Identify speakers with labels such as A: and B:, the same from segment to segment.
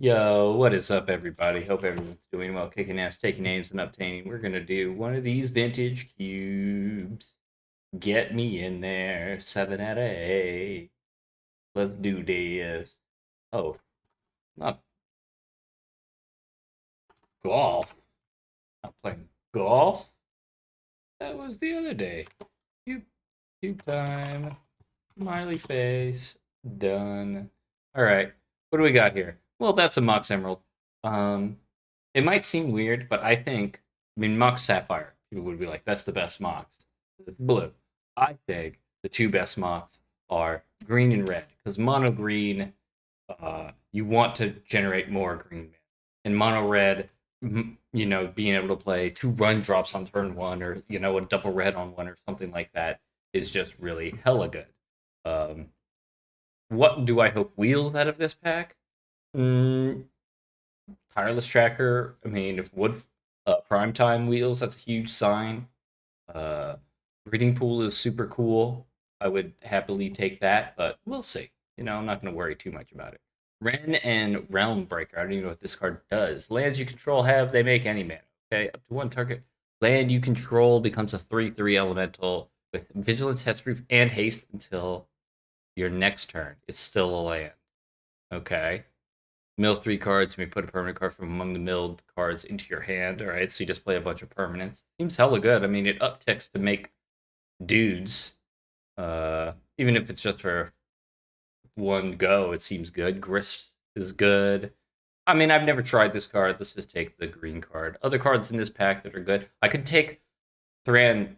A: Yo, what is up, everybody? Hope everyone's doing well, kicking ass, taking names, and obtaining. We're gonna do one of these vintage cubes. Get me in there, 7 out of 8. Let's do this. Oh, not golf. Not playing golf. That was the other day. Cube, cube time. Smiley face. Done. All right. What do we got here? Well, that's a Mox Emerald. Um, it might seem weird, but I mean, Mox Sapphire. People would be like, "That's the best Mox." It's blue. I think the two best Mox are green and red because mono green, you want to generate more green mana, and mono red, being able to play two run drops on turn one, or a double red on one, or something like that, is just really hella good. Um, what do I hope wheels out of this pack? Mm, Tireless Tracker. I mean, if Wood Primetime wheels, that's a huge sign. Uh, Breeding Pool is super cool. I would happily take that, but we'll see. I'm not going to worry too much about it. Ren and Realm Breaker. I don't even know what this card does. Lands you control they make any mana. Okay, up to one target. Land you control becomes a 3/3 elemental with Vigilance, Hexproof, and Haste until your next turn. It's still a land. Okay. Mill 3 cards, and we put a permanent card from among the milled cards into your hand. All right, so you just play a bunch of permanents. Seems hella good. I mean, it upticks to make dudes. Even if it's just for one go, it seems good. Grist is good. I mean, I've never tried this card. Let's just take the green card. Other cards in this pack that are good. I could take Thran.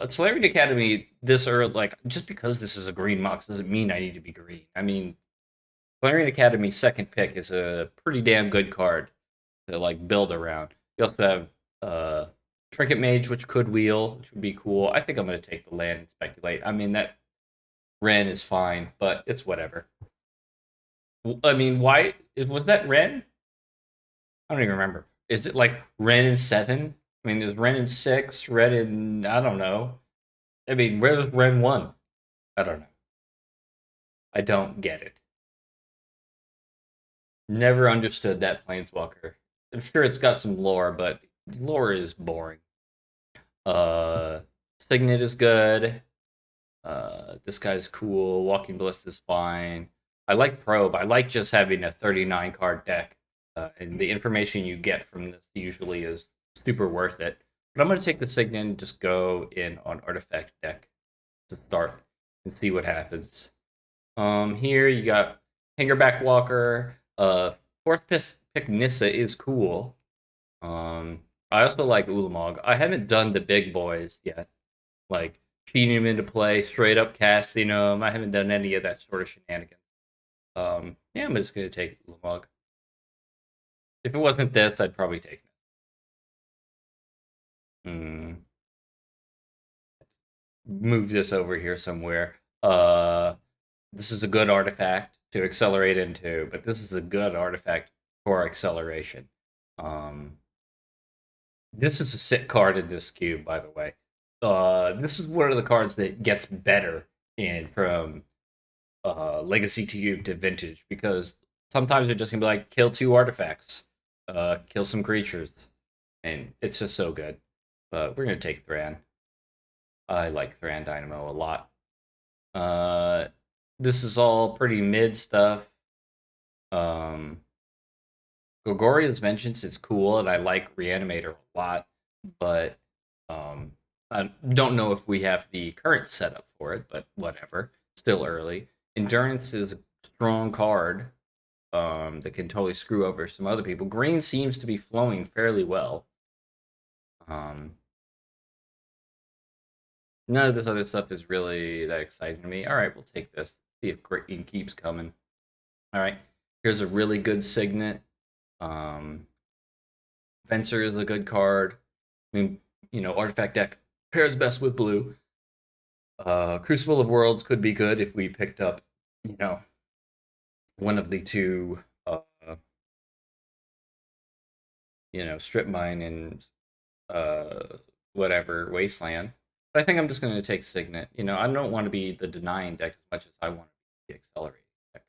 A: Celebrity Academy this early, like just because this is a green Mox doesn't mean I need to be green. I mean, Valerian Academy's second pick is a pretty damn good card to like build around. You also have Trinket Mage, which could wheel, which would be cool. I think I'm going to take the land and speculate. I mean, that Ren is fine, but it's whatever. I mean, why was that Ren? I don't even remember. Is it like Ren in 7? I mean, there's Ren in 6, Ren in I don't know. I mean, where's Ren 1? I don't know. I don't get it. Never understood that Planeswalker. I'm sure it's got some lore, but lore is boring. Uh, Signet is good. This guy's cool. Walking Ballista is fine. I like Probe. I like just having a 39 card deck, and the information you get from this usually is super worth it. But I'm going to take the Signet and just go in on Artifact deck to start and see what happens. Here you got Hangerback Walker. Fourth pick Nissa is cool. I also like Ulamog. I haven't done the big boys yet, like feeding him into play, straight up casting him. I haven't done any of that sort of shenanigans. Yeah, I'm just gonna take Ulamog. If it wasn't this, I'd probably take it. Move this over here somewhere. This is a good artifact to accelerate into, but this is a good artifact for acceleration. Um, this is a sit card in this cube, by the way. This is one of the cards that gets better in from Legacy to Cube to Vintage because sometimes they're just gonna be like kill 2 artifacts, kill some creatures, and it's just so good. But we're gonna take Thran. I like Thran Dynamo a lot. Uh, this is all pretty mid stuff. Um, Gregoria's Vengeance is cool, and I like Reanimator a lot, but I don't know if we have the current setup for it, but whatever. Still early. Endurance is a strong card that can totally screw over some other people. Green seems to be flowing fairly well. Um, None of this other stuff is really that exciting to me. All right, we'll take this. See if Green keeps coming. All right, here's a really good Signet. Um, Fencer is a good card. I mean, artifact deck pairs best with blue. Crucible of Worlds could be good if we picked up, one of the two, Strip Mine and whatever Wasteland. But I think I'm just going to take Signet. I don't want to be the denying deck as much as I want to be the accelerating deck.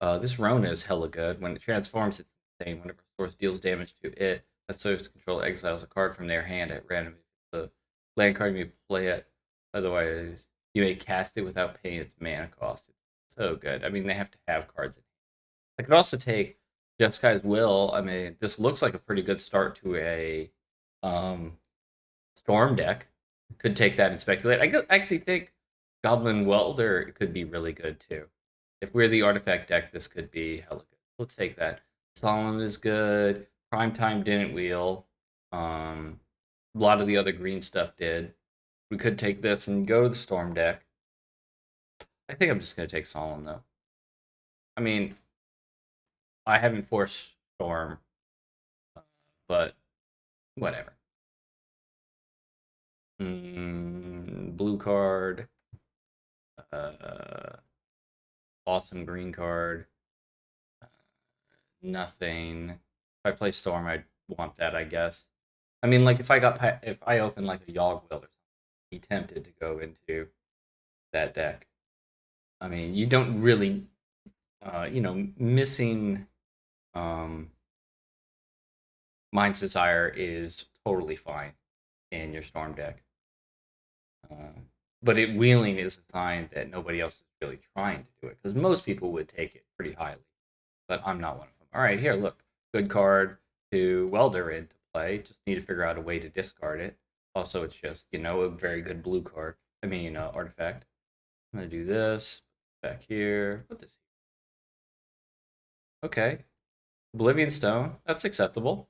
A: This Rona is hella good. When it transforms, it's insane. Whenever a source deals damage to it, that source control exiles a card from their hand at random. If the land card, you may play it. Otherwise, you may cast it without paying its mana cost. It's so good. I mean, they have to have cards. I could also take Jeskai Will. I mean, this looks like a pretty good start to a um, Storm deck. Could take that and speculate. I could actually think Goblin Welder could be really good too. If we're the artifact deck, this could be hella good. Let's take that. Solemn is good. Primetime didn't wheel. A lot of the other green stuff did. We could take this and go to the Storm deck. I think I'm just gonna take Solemn though. I mean, I haven't forced Storm, but whatever. Blue card. Uh, awesome green card. Nothing. If I play Storm, I'd want that, I guess. I mean, like if I open like a Yogg Will or something, be tempted to go into that deck. I mean, you don't really, missing um, Mind's Desire is totally fine in your Storm deck. But wheeling is a sign that nobody else is really trying to do it because most people would take it pretty highly, but I'm not one of them. All right, here, look, good card to Welder into play. Just need to figure out a way to discard it. Also, it's just a very good blue card. I mean, artifact. I'm gonna do this back here. Put this. Okay, Oblivion Stone. That's acceptable.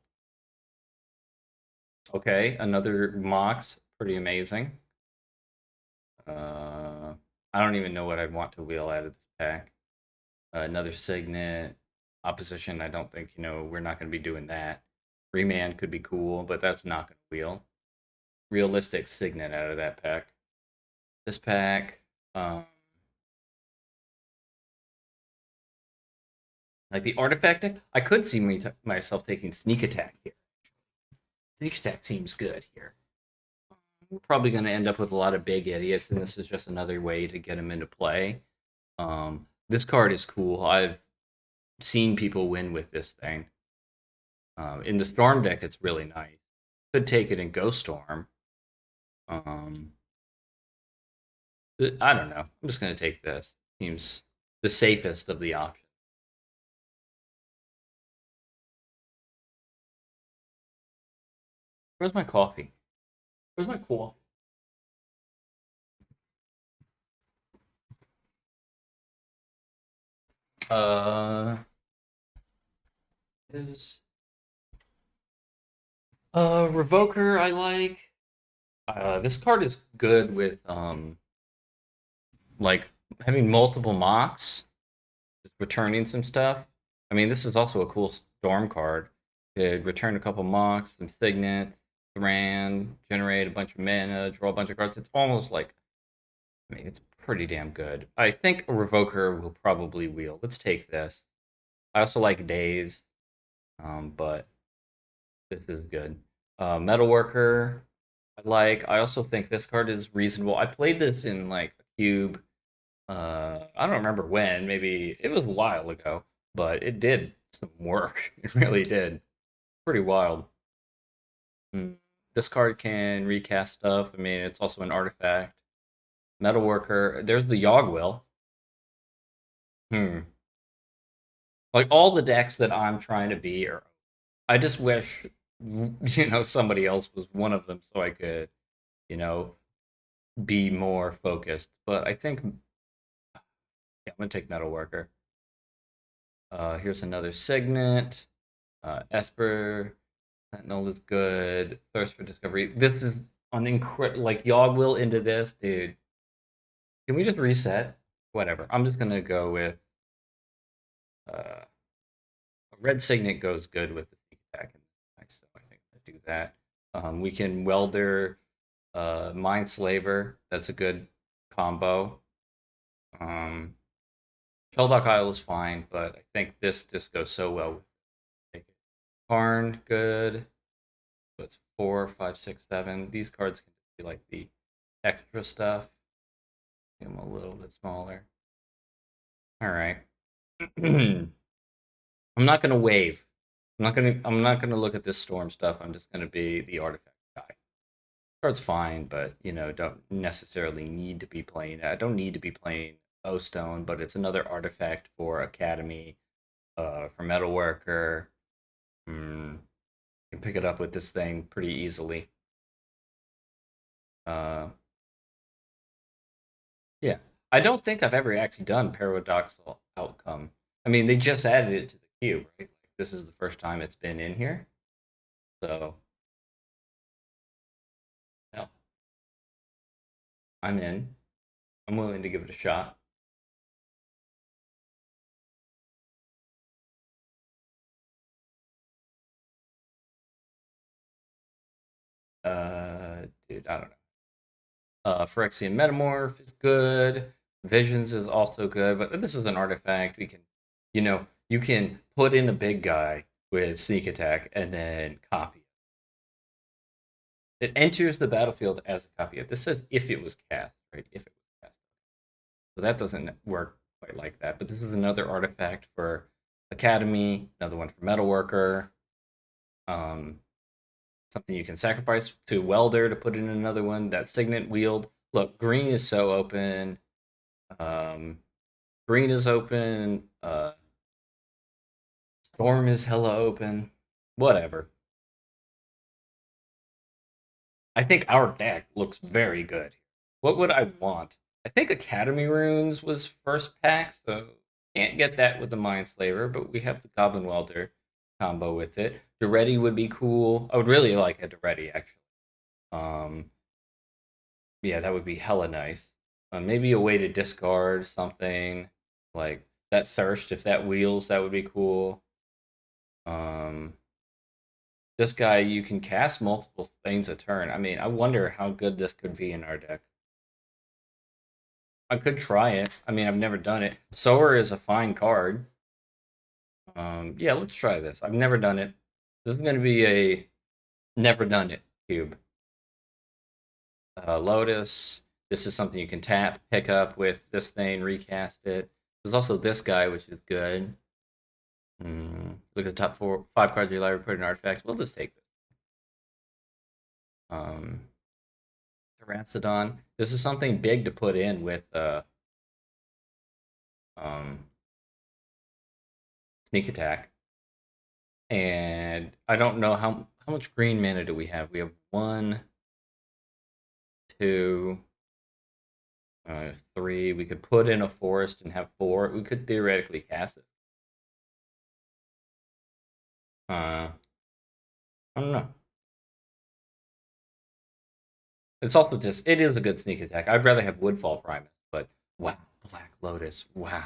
A: Okay, another Mox. Pretty amazing. I don't even know what I'd want to wheel out of this pack. Another Signet. Opposition, I don't think, we're not going to be doing that. Remand could be cool, but that's not going to wheel. Realistic Signet out of that pack. This pack, like the artifact deck, I could see myself taking Sneak Attack here. Sneak Attack seems good here. We're probably going to end up with a lot of big idiots, and this is just another way to get them into play. This card is cool. I've seen people win with this thing. In the Storm deck, it's really nice. Could take it in Ghost Storm. I don't know. I'm just going to take this. Seems the safest of the options. Where's my coffee? Where's my coffee? Uh, is Revoker I like. This card is good with like having multiple mocks, just returning some stuff. I mean, this is also a cool Storm card. Could return a couple mocks, some signets, Thran, generate a bunch of mana, draw a bunch of cards. It's almost like, I mean, it's pretty damn good. I think a Revoker will probably wheel. Let's take this. I also like Daze, but this is good. Metalworker, I like. I also think this card is reasonable. I played this in like a cube. I don't remember when. Maybe it was a while ago, but it did some work. It really did. Pretty wild. This card can recast stuff. I mean, it's also an artifact. Metalworker. There's the Yogg-Will. Hmm. Like all the decks that I'm trying to be are. I just wish somebody else was one of them so I could you know be more focused. But I think yeah, I'm gonna take Metalworker. Here's another Signet. Esper. Sentinel is good. Thirst for Discovery. This is an incredible. Like Yogg-Will into this, dude. Can we just reset? Whatever. I'm just gonna go with Red Signet goes good with the sneak attack, so I think I do that. We can Welder, Mind Slaver. That's a good combo. Um, Sheldock Isle is fine, but I think this just goes so well with it. Karn, good. So it's 4, 5, 6, 7. These cards can be like the extra stuff. Make them a little bit smaller. All right. I'm not gonna wave. I'm not gonna look at this storm stuff. I'm just gonna be the artifact guy. Card's fine, but don't necessarily need to be playing. I don't need to be playing O Stone, but it's another artifact for Academy, for Metalworker. You can pick it up with this thing pretty easily. Uh, yeah, I don't think I've ever actually done Paradoxical Outcome. I mean, they just added it to the queue, right? This is the first time it's been in here, so yeah, I'm in. I'm willing to give it a shot. Dude, I don't know. Phyrexian Metamorph is good. Visions is also good, but this is an artifact. You can put in a big guy with sneak attack and then copy it. It enters the battlefield as a copy. This says if it was cast, right? If it was cast. So that doesn't work quite like that. But this is another artifact for Academy, another one for Metalworker. Um, Something you can sacrifice to Welder to put in another one. That Signet Wield. Look, green is so open. Um, Green is open. Storm is hella open. Whatever. I think our deck looks very good. What would I want? I think Academy Runes was first pack, so can't get that with the Mindslaver, but we have the Goblin Welder combo with it. Duretti would be cool. I would really like a Duretti, actually. Um, yeah, that would be hella nice. Maybe a way to discard something like that Thirst. If that wheels, that would be cool. Um, this guy, you can cast multiple things a turn. I mean, I wonder how good this could be in our deck. I could try it. I mean, I've never done it. Sower is a fine card. Yeah, let's try this. I've never done it. This is going to be a never done it cube. Lotus. This is something you can tap, pick up with this thing, recast it. There's also this guy, which is good. Look at the top 5 cards of your library, put an artifact. We'll just take this. Um, Terranodon. This is something big to put in with um, sneak attack. And I don't know how much green mana do we have. We have 1, 2, 3. We could put in a forest and have 4. We could theoretically cast it. I don't know. It's also just it is a good sneak attack. I'd rather have Woodfall Primus, but wow, Black Lotus, wow.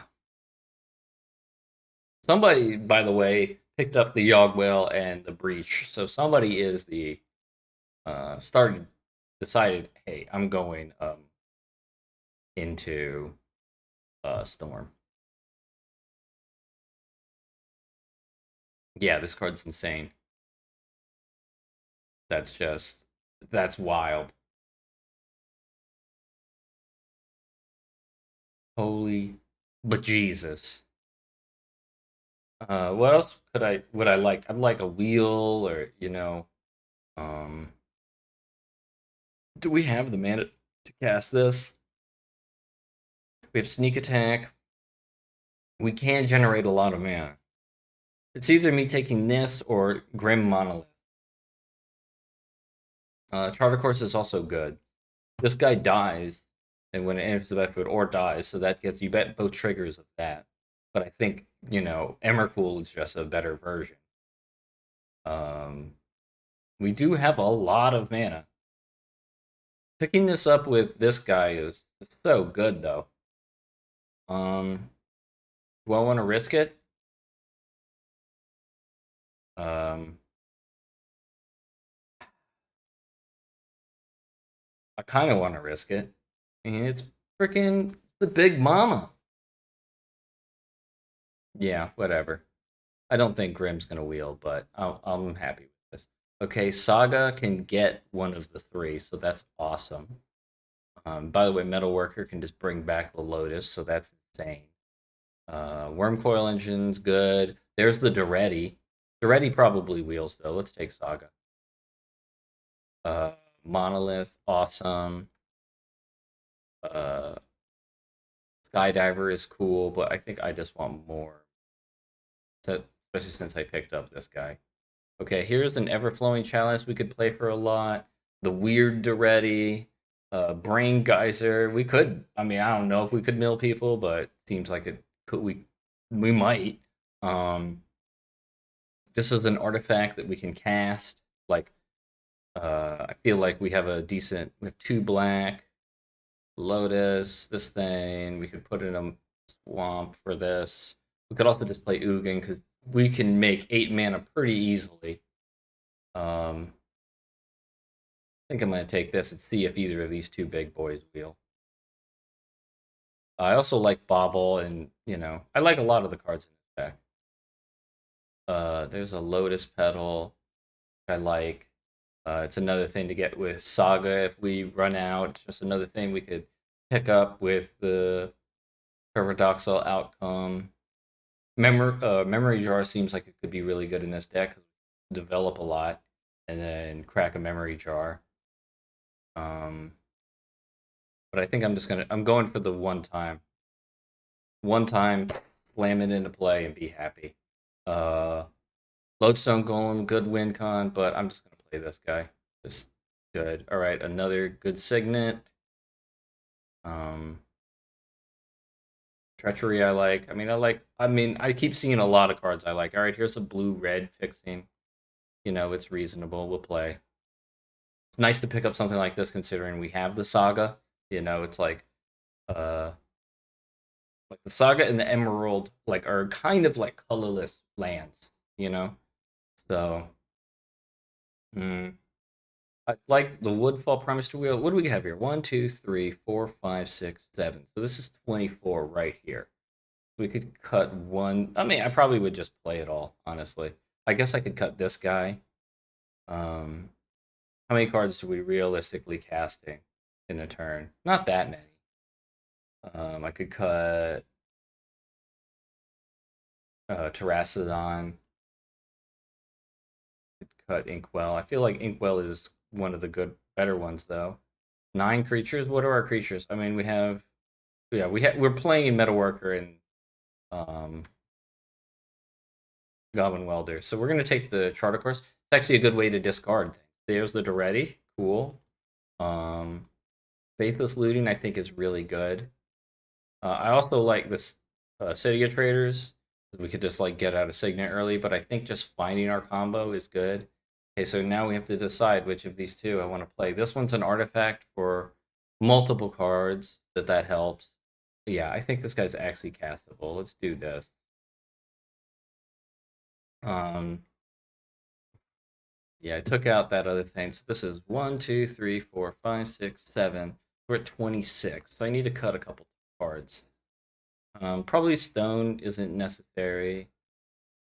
A: Somebody, by the way, picked up the Yogg-Whale and the Breach, so somebody is the decided, hey, I'm going into Storm. Yeah, this card's insane. That's wild. Holy but Jesus. What else would I like? I'd like a wheel or um do we have the mana to cast this? We have sneak attack. We can generate a lot of mana. It's either me taking this or Grim Monolith. Charter Course is also good. This guy dies, and when it enters the battlefield, or dies, so that gets you bet both triggers of that. But I think Emrakul is just a better version. Um, we do have a lot of mana. Picking this up with this guy is so good, though. Do I want to risk it? Um, I kind of want to risk it. I mean, it's freaking the big mama. Yeah, whatever. I don't think Grim's gonna wheel, but I'm happy with this. Okay, Saga can get one of the 3, so that's awesome. By the way, Metalworker can just bring back the Lotus, so that's insane. Worm Coil Engine's good. There's the Duretti. Duretti probably wheels though. Let's take Saga. Uh, Monolith, awesome. Uh, Skydiver is cool, but I think I just want more. Especially since I picked up this guy. Okay, here's an Everflowing Chalice we could play for a lot. The Weird Duretti, Brain Geyser. We could. I mean, I don't know if we could mill people, but seems like it could. We might. Um, this is an artifact that we can cast. Like, I feel like we have a decent. We have 2 black. Lotus, this thing. We could put in a swamp for this. We could also just play Ugin because we can make 8 mana pretty easily. I think I'm going to take this and see if either of these two big boys wheel. I also like Bobble, and I like a lot of the cards in this deck. There's a Lotus Petal I like. It's another thing to get with Saga if we run out. It's just another thing we could pick up with the Paradoxal Outcome. Memory Jar seems like it could be really good in this deck. Develop a lot and then crack a Memory Jar. But I think I'm going for the one time. One time, slam it into play and be happy. Uh, Lodestone Golem, good win con, but I'm just gonna play this guy. Just good. All right, another good Signet. Um, Treachery I like. I keep seeing a lot of cards I like. All right, here's a blue-red fixing. It's reasonable. We'll play. It's nice to pick up something like this considering we have the Saga. It's uh like the Saga and the Emerald are kind of like colorless lands, So I like the Woodfall Promise to Wheel. What do we have here? 1, 2, 3, 4, 5, 6, 7. So this is 24 right here. We could cut one. I mean, I probably would just play it all, honestly. I guess I could cut this guy. How many cards do we realistically casting in a turn? Not that many. I could cut Terracodon. Could cut Inkwell. I feel like Inkwell is one of the better ones though. 9 creatures. What are our creatures? I mean, we're playing Metalworker and um, Goblin Welder, so we're gonna take the Charter Course. It's actually a good way to discard things. There's the Duretti. Cool. Um, Faithless Looting, I think, is really good. I also like this City of Traders. We could just get out a Signet early, but I think just finding our combo is good. Okay, so now we have to decide which of these two I want to play. This one's an artifact for multiple cards that helps. But yeah, I think this guy's actually castable. Let's do this. Yeah, I took out that other thing. So this is 1, 2, 3, 4, 5, 6, 7. We're at 26. So I need to cut a couple cards. Probably Stone isn't necessary.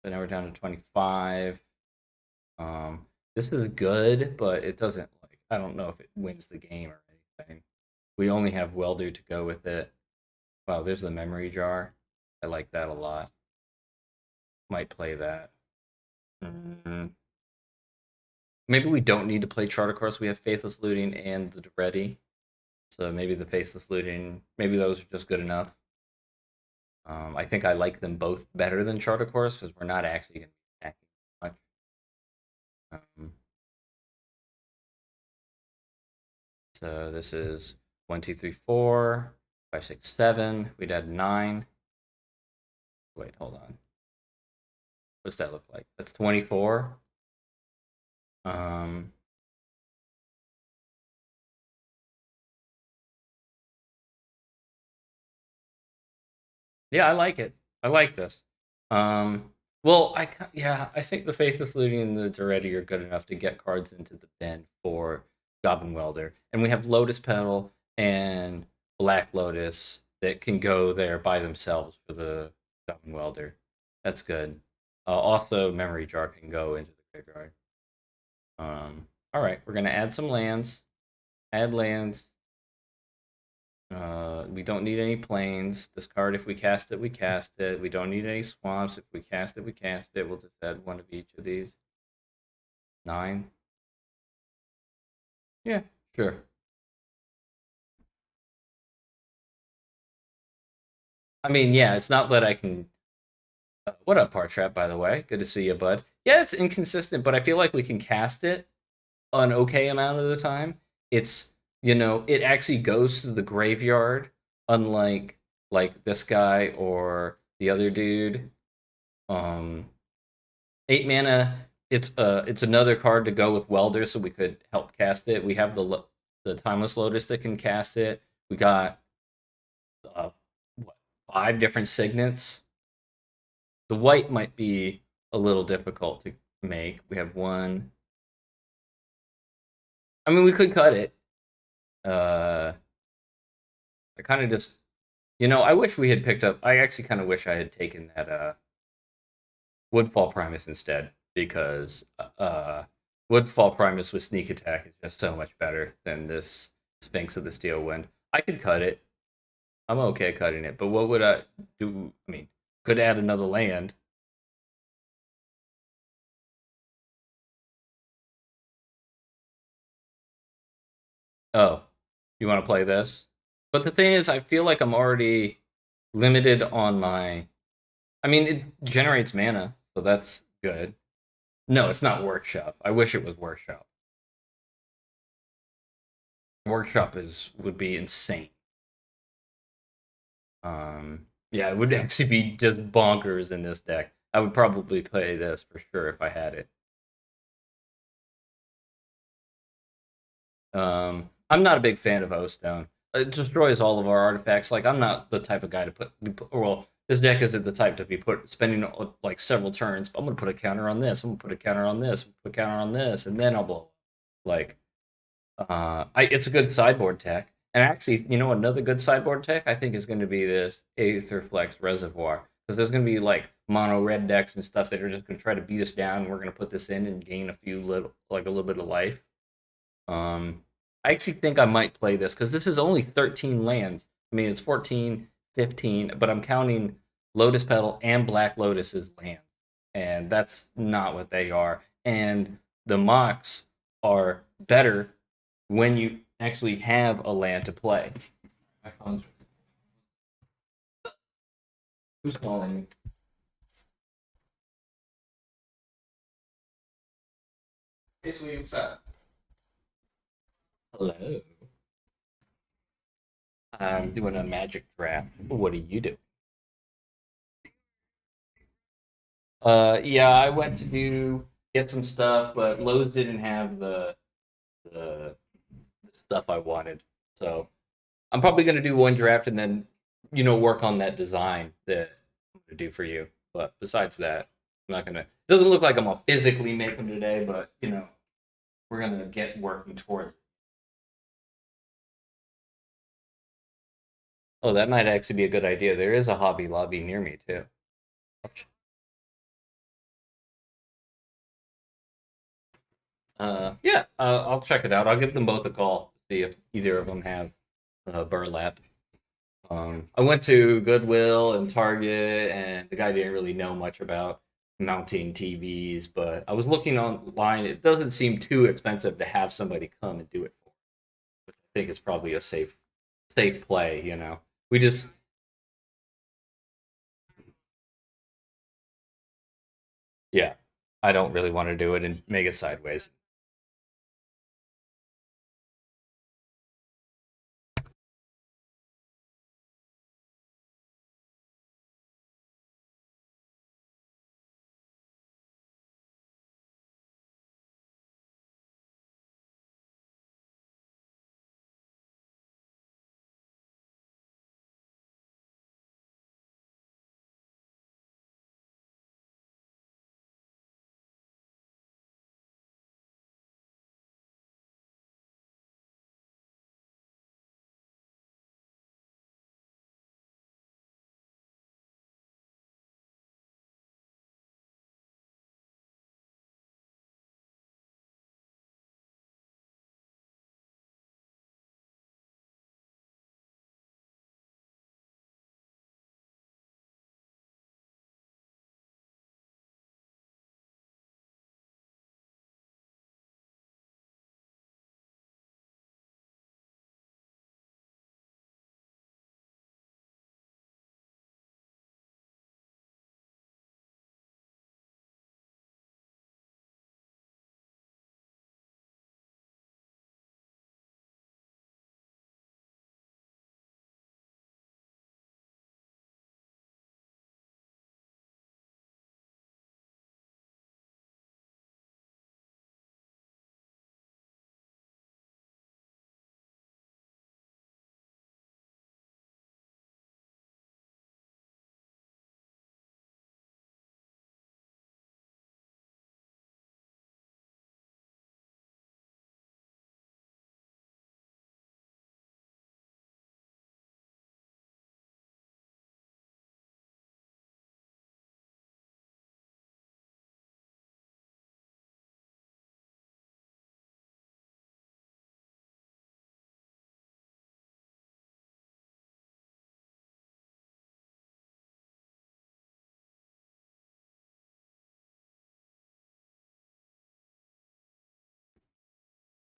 A: So now we're down to 25. This is good, but it doesn't I don't know if it wins the game or anything. We only have Welder to go with it. Wow, there's the Memory Jar. I like that a lot. Might play that. Maybe we don't need to play Charter Course. We have Faithless Looting and the Ready. So maybe the Faceless Looting, maybe those are just good enough. I think I like them both better than Charter Course because we're not actually going to be attacking much. So this is 1, 2, 3, 4, 5, 6, 7. We'd add 9. Wait, hold on. What's that look like? That's 24. Yeah, I like it. I like this. Well, I think the Faithless Looting and the Duretti are good enough to get cards into the bin for Goblin Welder, and we have Lotus Petal and Black Lotus that can go there by themselves for the Goblin Welder. That's good. Also, Memory Jar can go into the graveyard. All right, we're gonna add some lands. Add lands. We don't need any plains. This card, if we cast it, we cast it. We don't need any swamps. If we cast it, we cast it. We'll just add one of each of these. 9. Yeah, sure. I mean, yeah, it's not that I can. What up, Partrap, by the way? Good to see you, bud. Yeah, it's inconsistent, but I feel like we can cast it an okay amount of the time. It's, it actually goes to the graveyard, unlike like this guy or the other dude. Um, 8 mana. It's another card to go with Welder, so we could help cast it. We have the Timeless Lotus that can cast it. We got uh, what, 5 different signets. The white might be a little difficult to make. We have one. I mean, we could cut it. Uh, I kind of just, I wish we had picked up. I actually kind of wish I had taken that Woodfall Primus instead, because Woodfall Primus with sneak attack is just so much better than this Sphinx of the Steel Wind. I could cut it. I'm okay cutting it, but what would I do? I mean, could add another land. Oh, you want to play this? But the thing is, I feel like I'm already limited on my. I mean, it generates mana, so that's good. No, it's not Workshop. I wish it was Workshop. Workshop would be insane. Yeah, it would actually be just bonkers in this deck. I would probably play this for sure if I had it. I'm not a big fan of O Stone. It destroys all of our artifacts. Like, I'm not the type of guy to well, this deck isn't the type to be spending like several turns. I'm gonna put a counter on this. I'm gonna put a counter on this. Put a counter on this, and then I'll blow. Like, it's a good sideboard tech. And actually, another good sideboard tech I think is going to be this Aetherflex Reservoir, because there's going to be like mono red decks and stuff that are just going to try to beat us down. We're going to put this in and gain a little bit of life. Um, I actually think I might play this because this is only 13 lands. I mean, it's 14, 15, but I'm counting Lotus Petal and Black Lotus as lands, and that's not what they are. And the mocks are better when you actually have a land to play. My phone's. Who's calling me? Hey, sweetie, what's up? Hello. I'm doing a magic draft. What are you doing? Yeah, I went to get some stuff, but Lowe's didn't have the, the stuff I wanted. So I'm probably gonna do one draft and then work on that design that I'm gonna do for you. But besides that, I'm not gonna. Doesn't look like I'm gonna physically make them today, but we're gonna get working towards it. Oh, that might actually be a good idea. There is a Hobby Lobby near me too. Yeah, I'll check it out. I'll give them both a call to see if either of them have burlap. I went to Goodwill and Target, and the guy didn't really know much about mounting TVs, but I was looking online. It doesn't seem too expensive to have somebody come and do it for. Which I think it's probably a safe play. We just yeah. I don't really want to do it and make it sideways.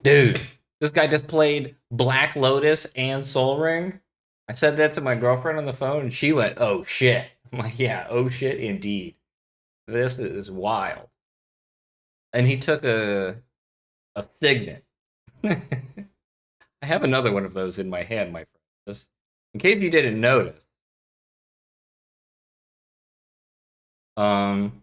A: Dude, this guy just played Black Lotus and Soul Ring. I said that to my girlfriend on the phone, and she went, "Oh shit!" I'm like, "Yeah, oh shit, indeed. This is wild." And he took a Signet. I have another one of those in my hand, my friend. Just in case you didn't notice. Um,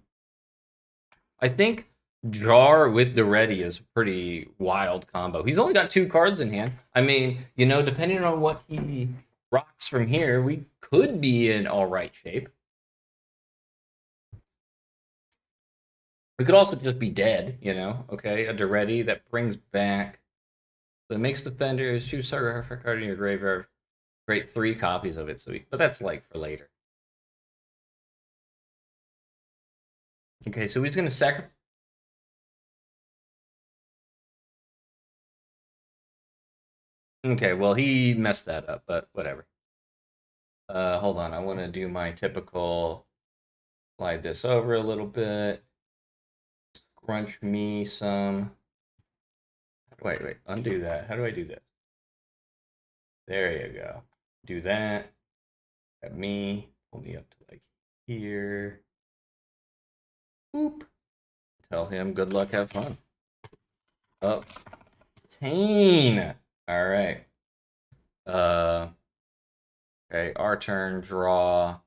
A: I think Jar with the ready is a pretty wild combo. He's only got 2 cards in hand. I mean, depending on what he rocks from here, we could be in all right shape. We could also just be dead, Okay, a Duretti that brings back. So it makes defenders choose target card in your graveyard. Create 3 copies of it, but that's like for later. Okay, so he's gonna sacrifice. Okay, well he messed that up, but whatever. Hold on, I want to do my typical. Slide this over a little bit. Scrunch me some. Wait, undo that. How do I do this? There you go. Do that. Got me. Pull me up to like here. Boop. Tell him good luck, have fun. Obtain. All right. Okay, our turn, draw.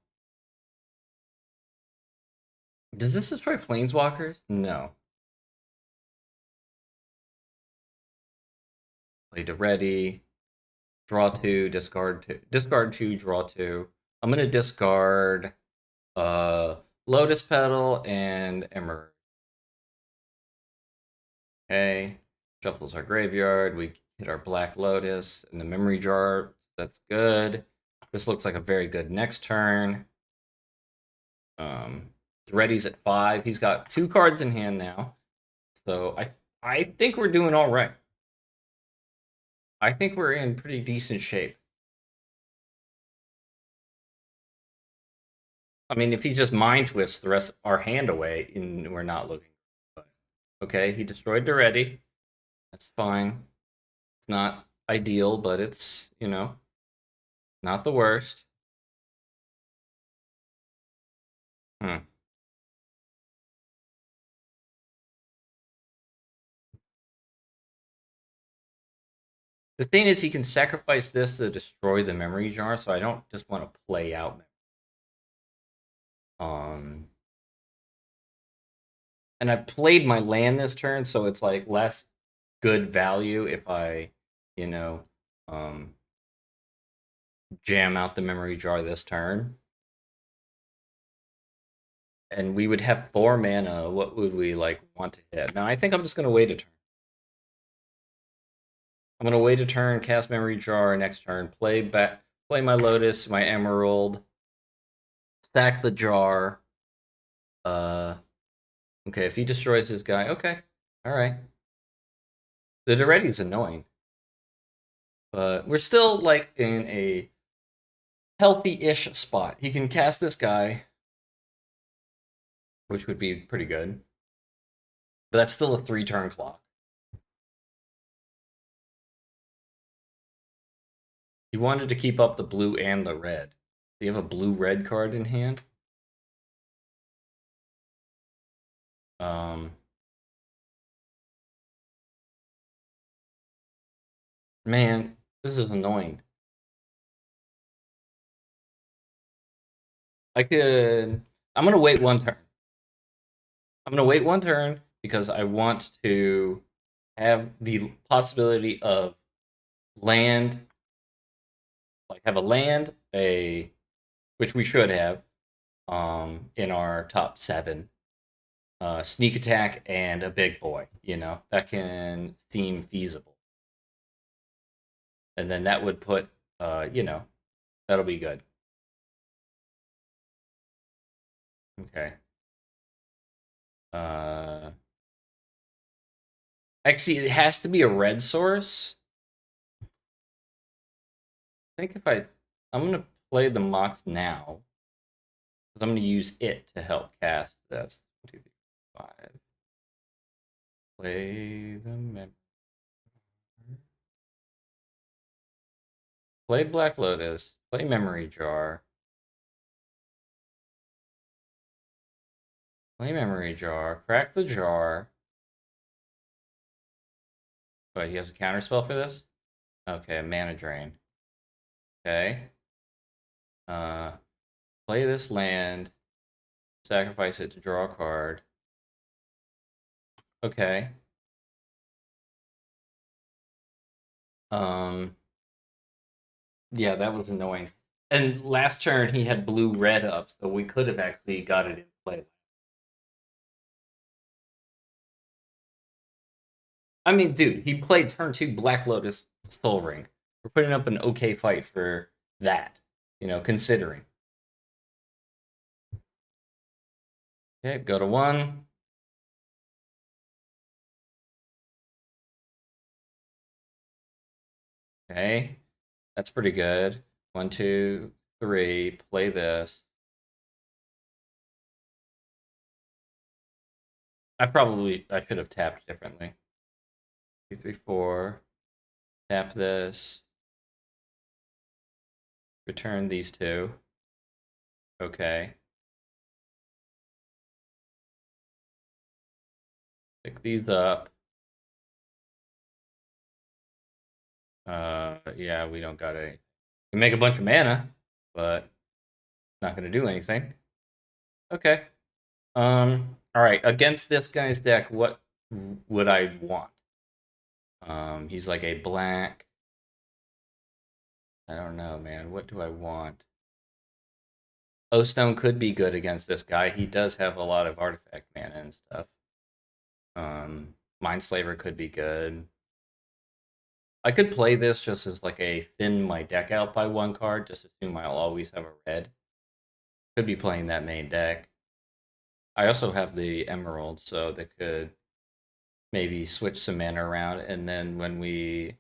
A: Does this destroy planeswalkers? No. Play to ready. Draw 2, discard 2. Discard 2, draw 2. I'm gonna discard Lotus Petal and Emerald. Okay. Shuffles our graveyard. We hit our Black Lotus in the memory jar. That's good. This looks like a very good next turn. Ready's at 5. He's got 2 cards in hand now. So I think we're doing all right. I think we're in pretty decent shape. I mean, if he just mind twists the rest our hand away, and we're not looking. But, okay, he destroyed Duretti. That's fine. It's not ideal, but it's not the worst. Hmm. The thing is, he can sacrifice this to destroy the memory jar, so I don't just want to play out. Um, and I played my land this turn, so it's like less good value if I, you know, um, jam out the memory jar this turn. And we would have 4 mana. What would we like want to hit? Now I think I'm just gonna wait a turn. I'm gonna wait a turn, cast memory jar next turn, play my Lotus, my Emerald, stack the jar. Okay, if he destroys his guy, okay, all right. The Duretti's annoying, but we're still like in a healthy-ish spot. He can cast this guy, which would be pretty good, but that's still a 3-turn clock. He wanted to keep up the blue and the red. Do you have a blue-red card in hand? Um, man, this is annoying. I'm gonna wait 1 turn. I'm gonna wait 1 turn because I want to have the possibility of land, like have a land, which we should have, in our top 7. Sneak attack and a big boy, that can seem feasible. And then that would put, that'll be good. Okay. Actually, it has to be a red source. I think I'm gonna play the Mox now, because I'm gonna use it to help cast this. 1, 2, 3, 5. Play the Play Black Lotus. Play Memory Jar. Play Memory Jar. Crack the jar. But he has a counterspell for this? Okay, a Mana Drain. Okay. Uh, play this land. Sacrifice it to draw a card. Okay. Um, yeah, that was annoying. And last turn he had blue red up, so we could have actually got it in play. I mean, dude, he played turn 2 Black Lotus Soul Ring. We're putting up an okay fight for that, considering. Okay, go to 1. Okay, that's pretty good. 1, 2, 3. Play this. I should have tapped differently. 2, 3, 4. Tap this. Return these two. Okay. Pick these up. Yeah, we don't got any. We make a bunch of mana, but not gonna do anything. Okay. All right. Against this guy's deck, what would I want? He's like a black. I don't know, man. What do I want? O-Stone could be good against this guy. He does have a lot of artifact mana and stuff. Mindslaver could be good. I could play this just as like a thin my deck out by 1 card. Just assume I'll always have a red. Could be playing that main deck. I also have the Emerald, so that could maybe switch some mana around, and then when we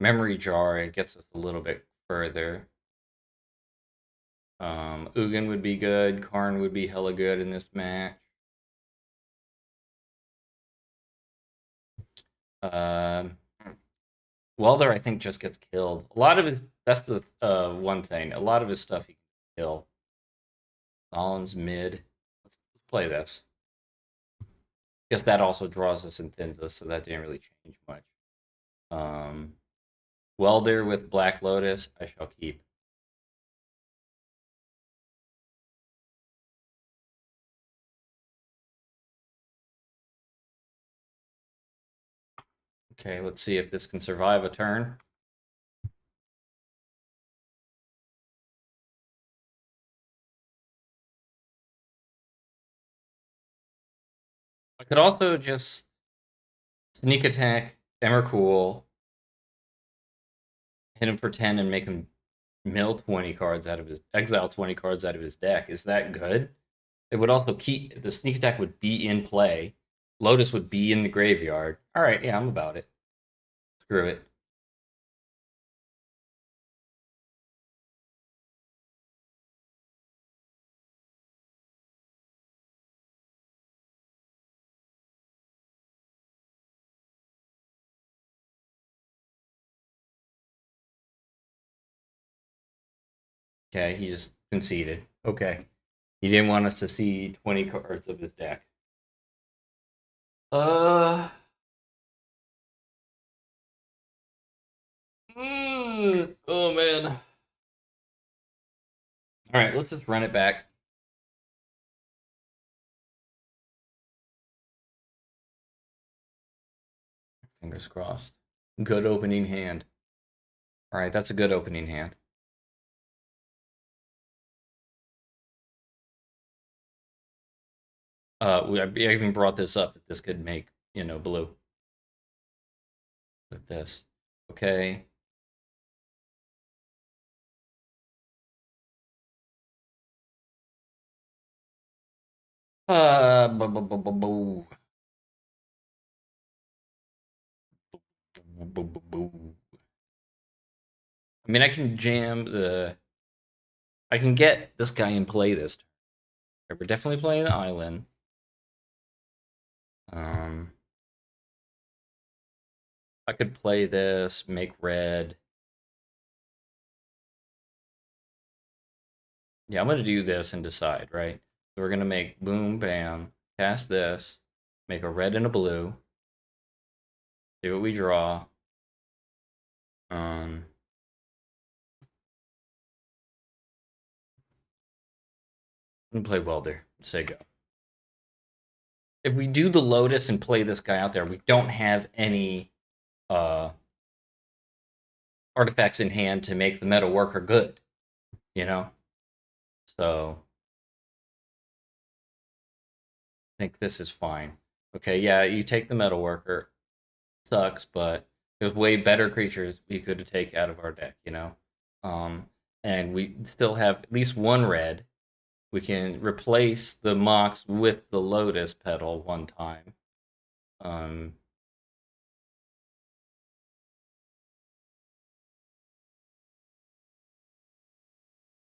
A: Memory Jar, it gets us a little bit further. Ugin would be good. Karn would be hella good in this match. Welder, I think, just gets killed. A lot of his, that's the one thing. A lot of his stuff he can kill. Solemn's mid. Let's play this. Guess that also draws us and thins us, so that didn't really change much. Welder with Black Lotus, I shall keep. Okay, let's see if this can survive a turn. I could also just sneak attack Emrakul, hit him for 10, and make him mill 20 cards out of his exile 20 cards out of his deck. Is that good? It would also keep the sneak attack would be in play. Lotus would be in the graveyard. All right, yeah, I'm about it. Screw it. Okay, he just conceded. Okay. He didn't want us to see 20 cards of his deck. Uh. Oh man. All right, let's just run it back. Fingers crossed. Good opening hand. All right, that's a good opening hand. I even brought this up that this could make blue with this. Okay. Boo. I mean, I can jam the. I can get this guy in play this turn. We're definitely playing the island. Um, I could play this, make red. Yeah, I'm gonna do this and decide, right? So we're gonna make boom, bam, cast this, make a red and a blue, see what we draw. Um, and play welder. Say go. If we do the Lotus and play this guy out there, we don't have any uh artifacts in hand to make the metal worker good, you know? So I think this is fine. Okay, yeah, you take the metal worker. Sucks, but there's way better creatures we could take out of our deck, you know? Um, and we still have at least one red. We can replace the Mox with the Lotus Petal one time. Um,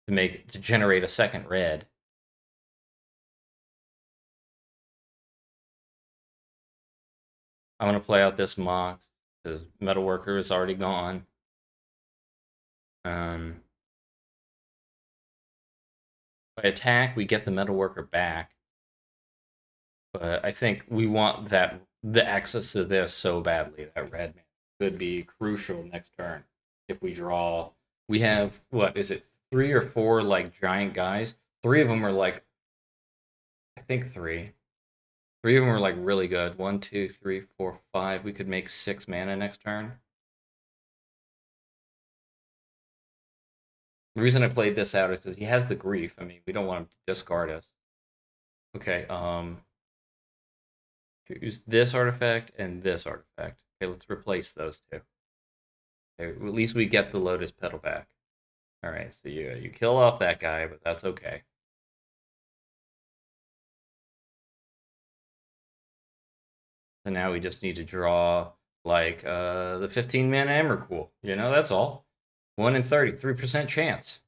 A: to generate a second red. I'm gonna play out this Mox because Metal Worker is already gone. Um, by attack, we get the Metal Worker back, but I think we want the access to this so badly. That red man could be crucial next turn if we draw. We have what is it? 3 or 4 like giant guys. 3 of them are like I think three. 3 of them are like really good. 1, 2, 3, 4, 5. We could make 6 mana next turn. The reason I played this out is because he has the grief. I mean, we don't want him to discard us. Okay, choose this artifact and this artifact. Okay, let's replace those two. Okay, at least we get the Lotus Petal back. All right, so you kill off that guy, but that's okay. So now we just need to draw like the 15 mana Emrakul. You know, that's all. 1 in 30, 3% chance.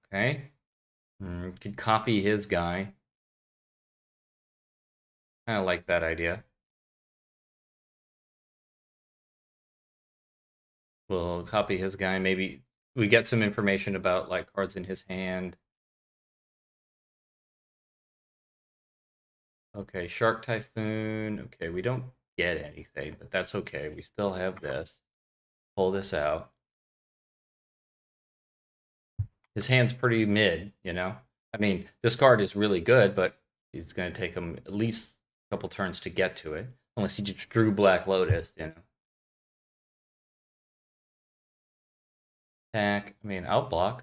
A: Okay. Could copy his guy. Kind of like that idea. We'll copy his guy. Maybe we get some information about like cards in his hand. Okay, Shark Typhoon. Okay, we don't get anything, but that's okay. We still have this. Pull this out. His hand's pretty mid, you know? I mean, this card is really good, but it's going to take him at least a couple turns to get to it. Unless he just drew Black Lotus, you know? Attack. I mean, outblock.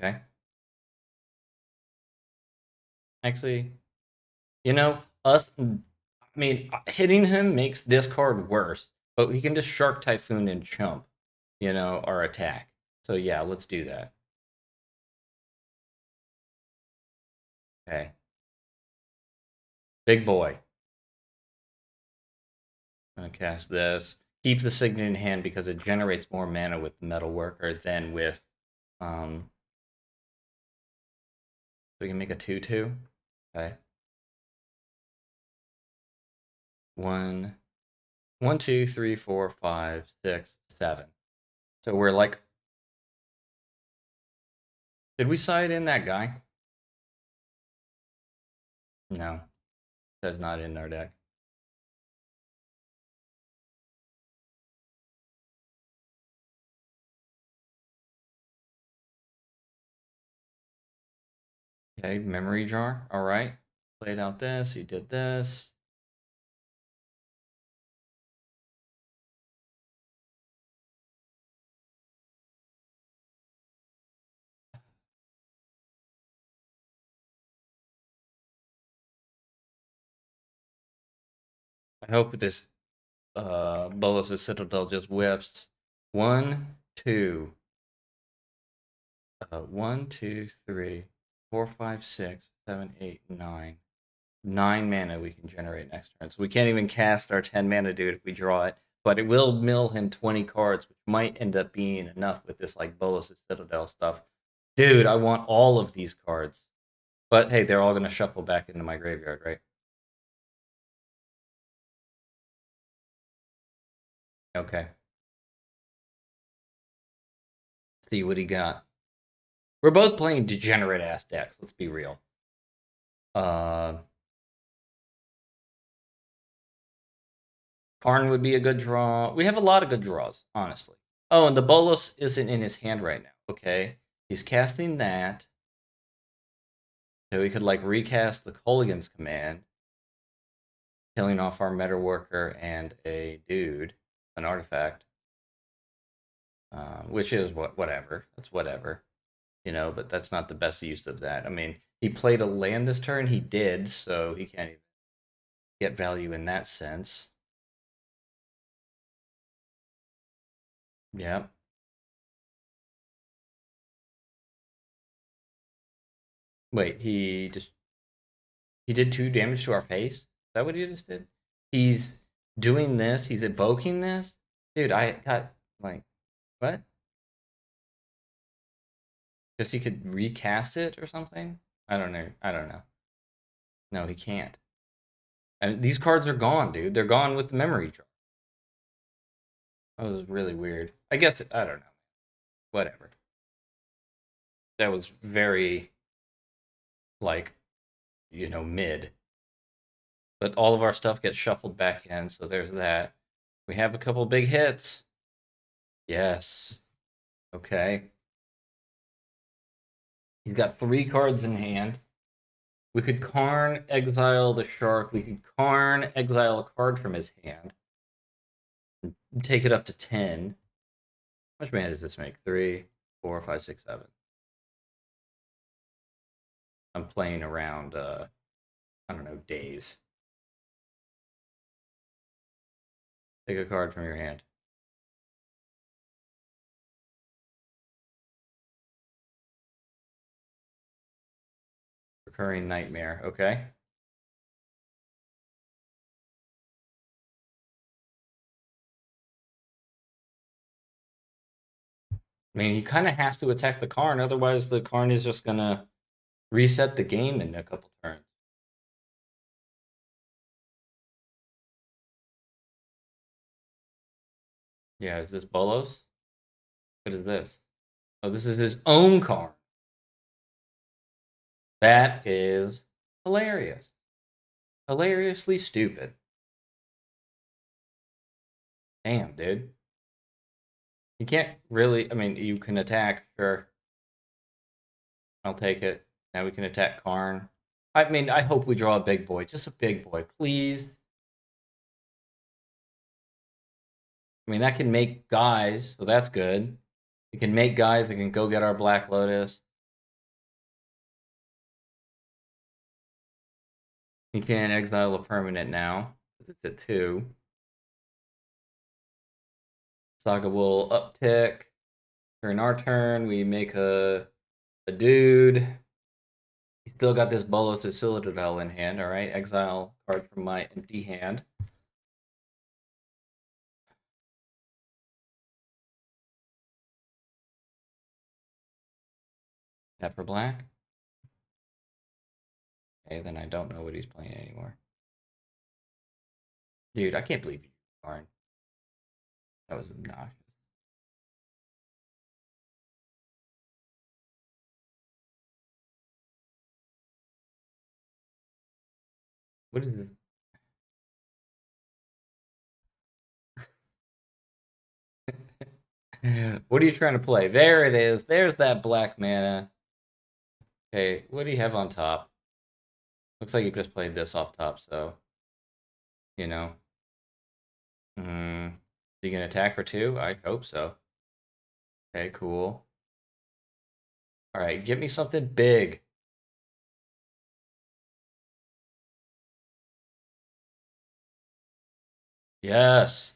A: Okay. Actually, you know, I mean, hitting him makes this card worse, but we can just Shark Typhoon and chump, you know, our attack. So yeah, let's do that. Okay. Big boy. I'm gonna cast this. Keep the Signet in hand because it generates more mana with the Metal Worker than with we can make a 2/2. Okay. One, one, 2, 3, 4, 5, 6, 7. So we're like, did we side in that guy? No, that's not in our deck. Okay, memory jar. All right. Played out this. He did this. I hope this Bolas' Citadel just whips. 1, 2. 1, 2, 3, 4, 5, 6, 7, 8, 9. 9 mana we can generate next turn. So we can't even cast our 10 mana dude if we draw it. But it will mill him 20 cards, which might end up being enough with this like Bolas' Citadel stuff. Dude, I want all of these cards. But hey, they're all gonna shuffle back into my graveyard, right? Okay. See what he got. We're both playing degenerate ass decks. Let's be real. Karn would be a good draw. We have a lot of good draws, honestly. Oh, and the Bolos isn't in his hand right now. Okay. He's casting that. So he could like recast the Kolaghan's command, killing off our Metalworker and a dude, an artifact. Which is whatever. That's whatever. But that's not the best use of that. I mean, he played a land this turn. He did, so he can't even get value in that sense. Yeah. Wait, he did 2 damage to our face? Is that what he just did? He's doing this, he's evoking this? Dude, I got like what? Because he could recast it or something? I don't know. I don't know. No, he can't. And these cards are gone, dude. They're gone with the memory jar. That was really weird. I guess I don't know. Whatever. That was very like, mid. But all of our stuff gets shuffled back in, so there's that. We have a couple big hits. Yes. Okay. He's got 3 cards in hand. We could Karn exile the shark. We could Karn exile a card from his hand. Take it up to 10. How much mana does this make? 3, 4, 5, 6, 7. I'm playing around, I don't know, days. Take a card from your hand. Recurring Nightmare. Okay. I mean, he kind of has to attack the Karn, otherwise the Karn is just gonna reset the game in a couple turns. Yeah, is this Bolos? What is this? Oh, this is his own Karn. That is hilarious. Hilariously stupid. Damn, dude. You can't really. I mean, you can attack, sure. I'll take it. Now we can attack Karn. I mean, I hope we draw a big boy. Just a big boy, please. I mean, that can make guys, so that's good. It can make guys that can go get our Black Lotus. He can exile a permanent now. It's at 2. Saga will uptick. During our turn, we make a dude. He's still got this Bolos of Citadel in hand, alright? Exile card from my empty hand. That for black? Okay, then I don't know what he's playing anymore. Dude, I can't believe you Karn. That was obnoxious. What is it? What are you trying to play? There it is. There's that black mana. Okay, what do you have on top? Looks like you just played this off top, so you know. You can attack for 2? I hope so. Okay, cool. Alright, give me something big. Yes.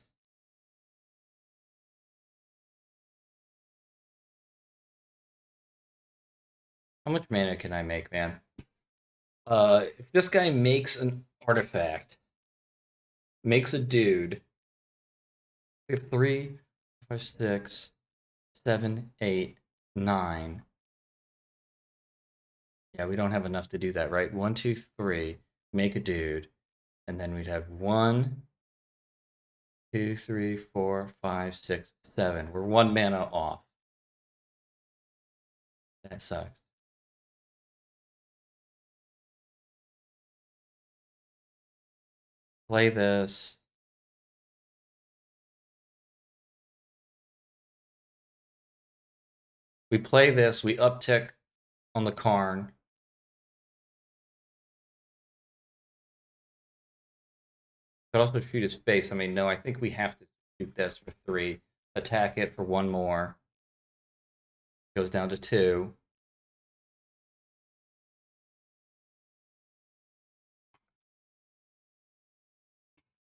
A: How much mana can I make, man? If this guy makes an artifact, makes a dude, we have 3, 5, 6, 7, 8, 9. Yeah, we don't have enough to do that, right? 1, 2, 3, make a dude, and then we'd have 1, 2, 3, 4, 5, 6, 7. We're 1 mana off. That sucks. Play this. We play this, we uptick on the Karn. Could also shoot his face. I mean, no, I think we have to shoot this for 3. Attack it for 1 more. Goes down to 2.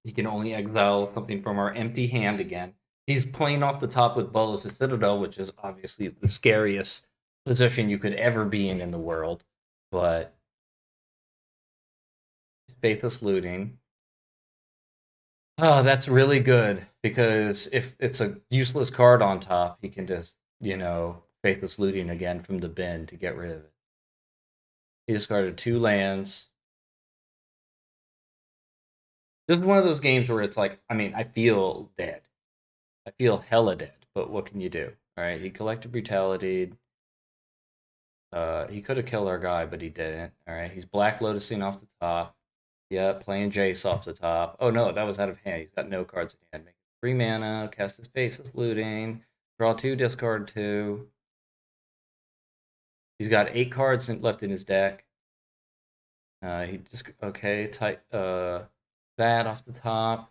A: He can only exile something from our empty hand again. He's playing off the top with Bolas' Citadel, which is obviously the scariest position you could ever be in the world. But Faithless Looting. Oh, that's really good, because if it's a useless card on top, he can just, Faithless Looting again from the bin to get rid of it. He discarded 2 lands. This is one of those games where it's like, I mean, I feel dead. I feel hella dead, but what can you do? All right, he collected Brutality. He could have killed our guy, but he didn't. All right, he's Black Lotusing off the top. Yeah, playing Jace off the top. Oh no, that was out of hand. He's got no cards in hand. Make 3 mana, cast his Faceless Looting, draw 2, discard 2. He's got 8 cards left in his deck. He just that off the top.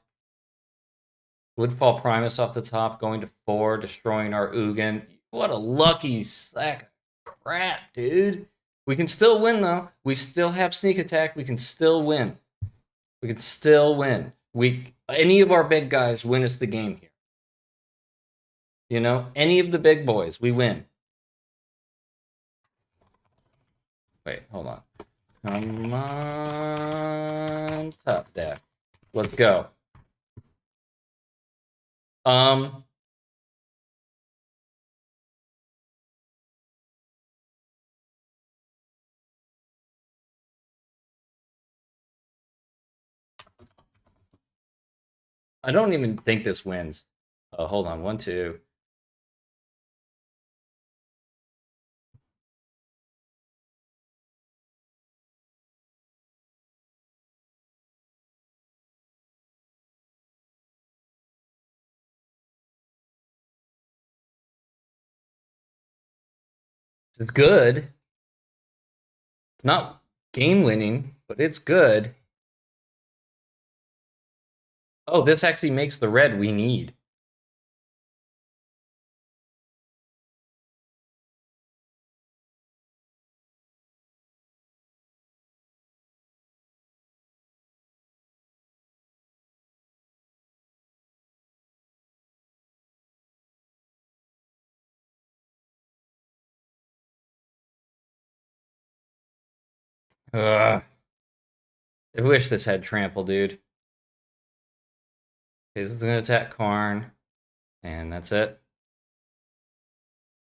A: Woodfall Primus off the top, going to 4, destroying our Ugin. What a lucky sack of crap, dude. We can still win, though. We still have sneak attack. We can still win. We can still win. Any of our big guys win us the game here. Any of the big boys, we win. Wait, hold on. Come on, top deck. Let's go. I don't even think this wins. Hold on, 1, 2. It's good. It's not game winning, but it's good. Oh, this actually makes the red we need. Ugh. I wish this had trample, dude. He's gonna attack Karn, and that's it.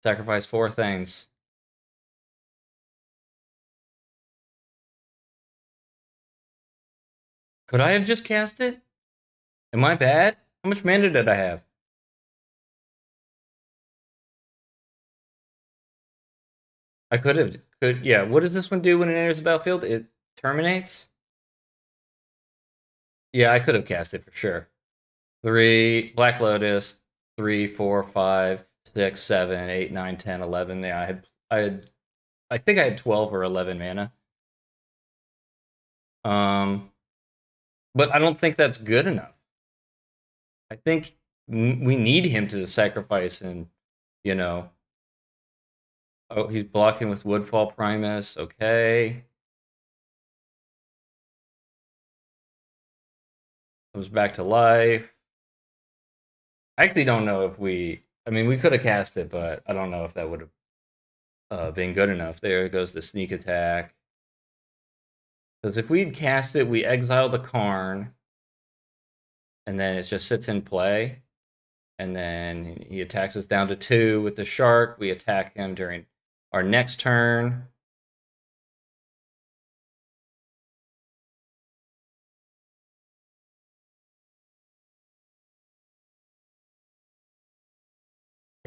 A: Sacrifice 4 things. Could I have just cast it? Am I bad? How much mana did I have? I could have. Yeah. What does this one do when it enters the battlefield? It terminates? Yeah, I could have cast it for sure. 3, Black Lotus, 3, 4, 5, 6, 7, 8, 9, 10, 11. Yeah, I think I had 12 or 11 mana. But I don't think that's good enough. I think we need him to sacrifice and, Oh, he's blocking with Woodfall Primus. Okay. Comes back to life. I actually don't know if I mean, we could have cast it, but I don't know if that would have been good enough. There goes the sneak attack. Because if we'd cast it, we exile the Karn, and then it just sits in play. And then he attacks us down to 2 with the shark. We attack him during our next turn.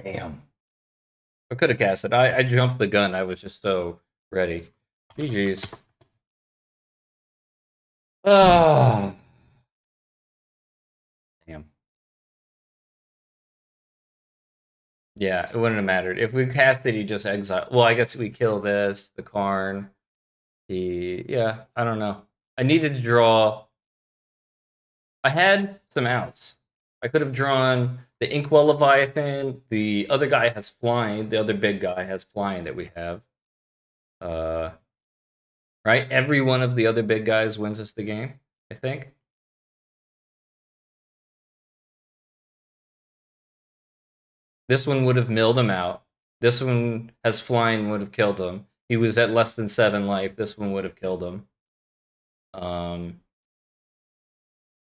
A: Damn. I could have cast it. I jumped the gun. I was just so ready. GG's. Ah. Damn. Yeah, it wouldn't have mattered. If we cast it, he just exiled. Well, I guess we kill this, the Karn. Yeah, I don't know. I needed to draw. I had some outs. I could have drawn the Inkwell Leviathan. The other guy has flying. The other big guy has flying that we have. Uh, right? Every one of the other big guys wins us the game, I think. This one would have milled him out. This one has flying, would have killed him. He was at less than 7 life. This one would have killed him.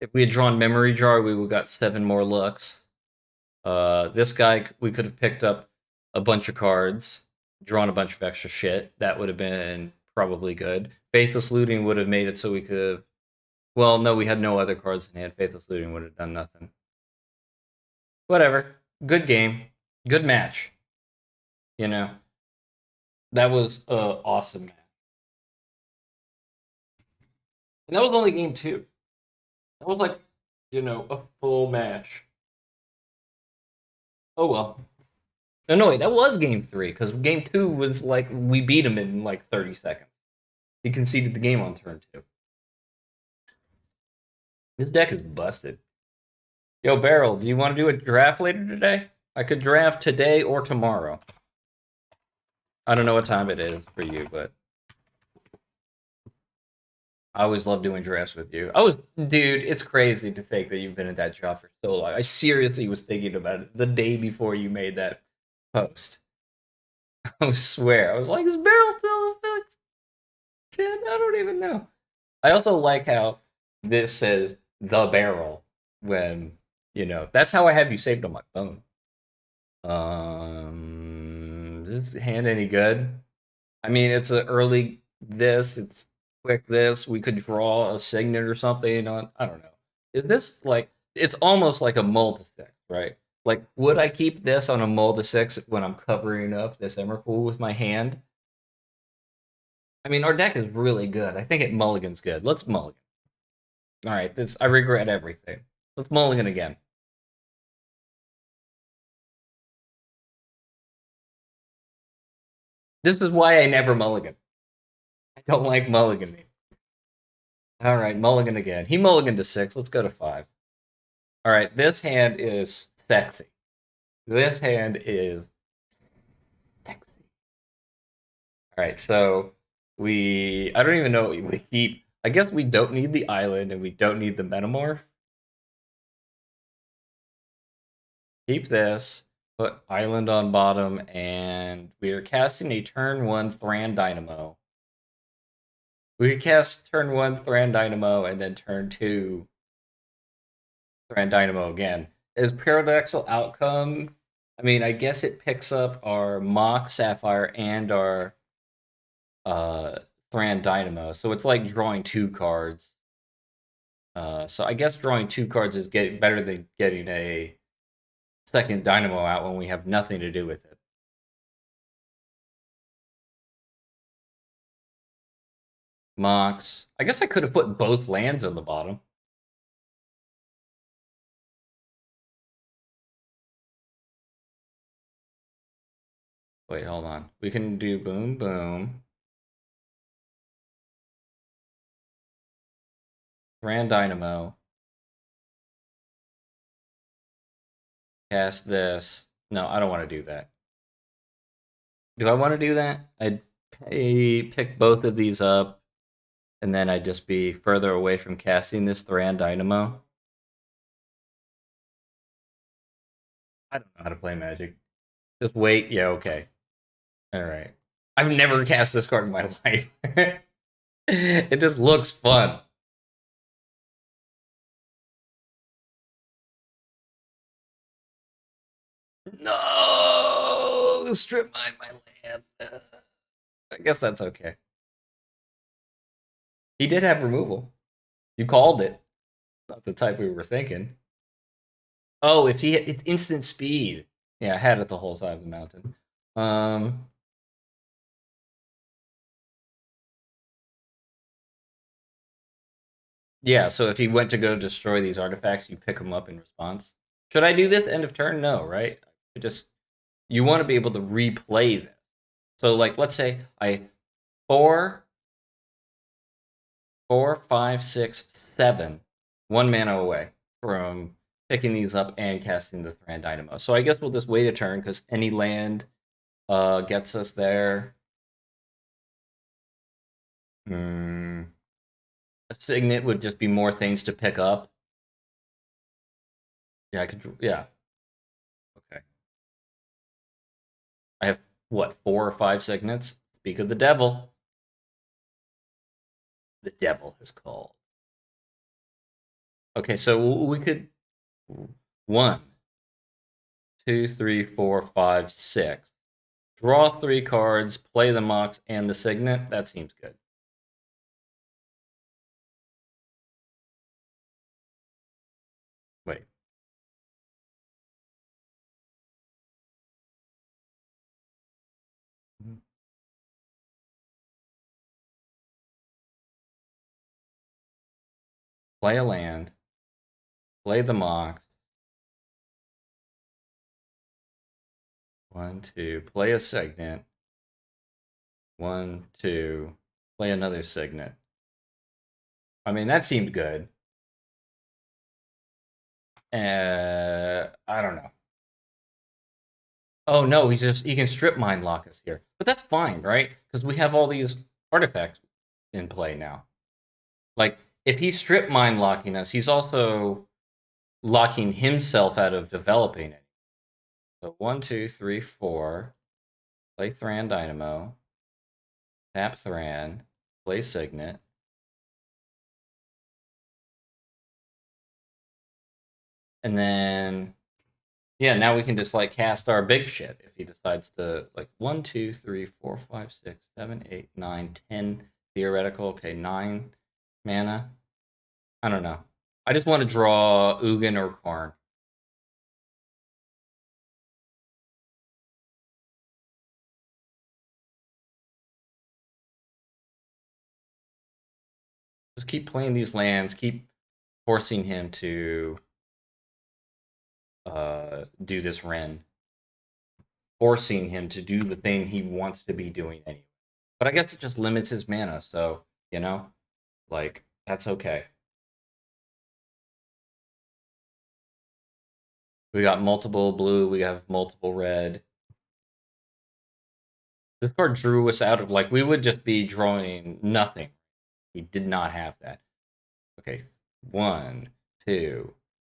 A: If we had drawn Memory Jar, we would have got 7 more looks. This guy, we could have picked up a bunch of cards, drawn a bunch of extra shit. That would have been probably good. Faithless Looting would have made it so we could have. Well, no, we had no other cards in hand. Faithless Looting would have done nothing. Whatever. Good game. Good match. You know, that was awesome match. And that was only game 2. That was like, a full match. Oh well. No, wait, that was game 3 because game 2 was like we beat him in like 30 seconds. He conceded the game on turn 2. This deck is busted. Yo, Barrel, do you want to do a draft later today? I could draft today or tomorrow. I don't know what time it is for you, but I always love doing drafts with you. Dude, it's crazy to think that you've been at that job for so long. I seriously was thinking about it the day before you made that post. I swear. I was like, is Barrel still in Felix? Shit, I don't even know. I also like how this says the barrel when, that's how I have you saved on my phone. Is this hand any good? I mean, it's an early this, it's quick this. We could draw a signet or something on. I don't know. Is this like? It's almost like a mull to 6, right? Like, would I keep this on a mull to 6 when I'm covering up this Emrakul with my hand? I mean, our deck is really good. I think it mulligan's good. Let's mulligan. All right, I regret everything. Let's mulligan again. This is why I never mulligan. I don't like mulliganing. All right, mulligan again. He mulliganed to 6. Let's go to 5. All right, this hand is sexy. This hand is sexy. All right, so I don't even know. We keep. I guess we don't need the island and we don't need the metamorph. Keep this. Put island on bottom, and we are casting a turn 1 Thran Dynamo. We could cast turn 1 Thran Dynamo and then turn 2 Thran Dynamo again. Is Paradoxical Outcome? I mean, I guess it picks up our Mock Sapphire and our Thran Dynamo, so it's like drawing 2 cards. So I guess drawing 2 cards is better than getting a second Dynamo out when we have nothing to do with it. Mox. I guess I could have put both lands on the bottom. Wait, hold on. We can do boom, boom. Thran Dynamo. Cast this. No, I don't want to do that. Do I want to do that? I'd pick both of these up, and then I'd just be further away from casting this Thran Dynamo. I don't know how to play Magic. Just wait. Yeah, okay. All right. I've never cast this card in my life. It just looks fun. No! Strip mine my land. I guess that's okay. He did have removal. You called it. Not the type we were thinking. Oh, it's instant speed. Yeah, I had it the whole side of the mountain. Yeah, so if he went to go destroy these artifacts, you pick them up in response. Should I do this end of turn? No, right? Just you want to be able to replay this. So like let's say I four, four, five, six, seven, 1 mana away from picking these up and casting the Thran Dynamo. So I guess we'll just wait a turn because any land gets us there. Hmm. A Signet would just be more things to pick up. Yeah, I could. Yeah. Okay. I have what 4 or 5 Signets. Speak of the devil. The devil is called. Okay, so we could 1, 2, 3, 4, 5, 6. Draw 3 cards, play the Mox and the Signet. That seems good. Wait. Play a land. Play the Mox. 1, 2. Play a Signet. 1, 2. Play another Signet. I mean, that seemed good. I don't know. Oh no, he can strip mine lock us here, but that's fine, right? Because we have all these artifacts in play now. Like if he's strip mine locking us, he's also locking himself out of developing it. So 1, 2, 3, 4. Play Thran Dynamo. Tap Thran. Play Signet. And then yeah, now we can just like cast our big shit if he decides to like 1, 2, 3, 4, 5, 6, 7, 8, 9, 10 theoretical. Okay, 9 mana. I don't know. I just want to draw Ugin or Karn. Just keep playing these lands, keep forcing him to do this Ren, forcing him to do the thing he wants to be doing anyway. But I guess it just limits his mana, so you know, like that's okay. We got multiple blue, we have multiple red. This card drew us out of like we would just be drawing nothing. We did not have that. Okay, 1, 2,